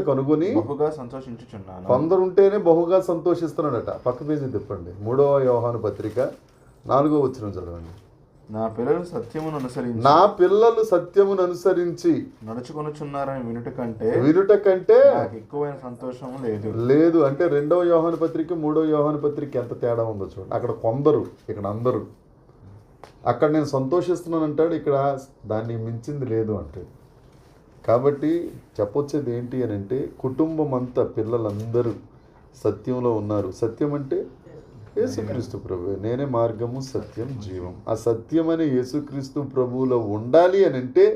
కనుగొని బహుగా సంతోషించుచున్నాను. కొందరు ఉంటేనే బహుగా సంతోషిస్తున్నాడట. పక్క పేజీ తిప్పండి. 3వ యోహాను పత్రిక 4వ వచనం చదవండి. నా పిల్లలు సత్యమును అనుసరించి నడుచుకొనుచున్నారని వినుట కంటే నాకు ఎక్కువైన సంతోషం లేదు. అంటే 2వ యోహాను పత్రిక 3వ యోహాను పత్రిక ఎంత తేడా ఉందో చూడండి. అక్కడ కొందరు, ఇక్కడ అందరూ. అక్కడ నేను సంతోషిస్తున్నాను అంటాడు, ఇక్కడ దాన్ని మించింది లేదు అంటాడు. కాబట్టి చెప్పొచ్చేది ఏంటి అని అంటే, కుటుంబం అంతా పిల్లలందరూ సత్యంలో ఉన్నారు. సత్యం అంటే యేసుక్రీస్తు ప్రభు, నేనే మార్గము సత్యం జీవం. ఆ సత్యం అనే యేసుక్రీస్తు ప్రభువులో ఉండాలి అని అంటే,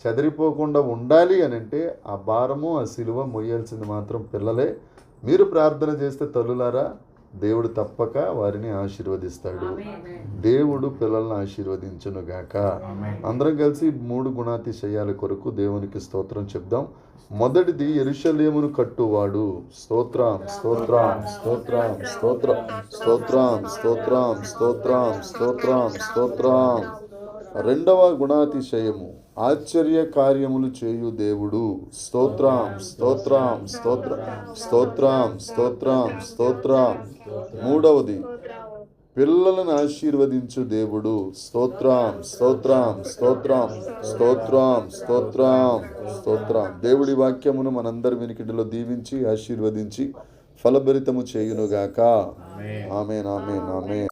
చెదిరిపోకుండా ఉండాలి అని అంటే, ఆ భారము ఆ సిలువ మొయ్యాల్సింది మాత్రం పిల్లలే. మీరు ప్రార్థన చేస్తే తల్లులారా, దేవుడు తప్పక వారిని ఆశీర్వదిస్తాడు. దేవుడు పిల్లల్ని ఆశీర్వదించునుగాక. అందరం కలిసి 3 గుణాతిశయాల కొరకు దేవునికి స్తోత్రం చెప్దాం. మొదటిది, యెరూషలేమును కట్టువాడు. స్తోత్రం స్తోత్రం స్తోత్రం స్తోత్రం స్తోత్రం స్తోత్రం స్తోత్రం స్తోత్రం స్తోత్రం. 2వ గుణాతిశయము, ఆశ్చర్య కార్యములు చేయు దేవుడు. స్తోత్రం స్తోత్రం స్తోత్రం స్తోత్రం స్తోత్రం స్తోత్రం. 3వది, పిల్లలను ఆశీర్వదించు దేవుడు. స్తోత్రం స్తోత్రం స్తోత్రం స్తోత్రం స్తోత్రం స్తోత్రం. దేవుడి వాక్యమును మనందరి వినికిడిలో దీవించి ఆశీర్వదించి ఫలభరితము చేయునుగాక. ఆమేన్ ఆమేన్ ఆమేన్.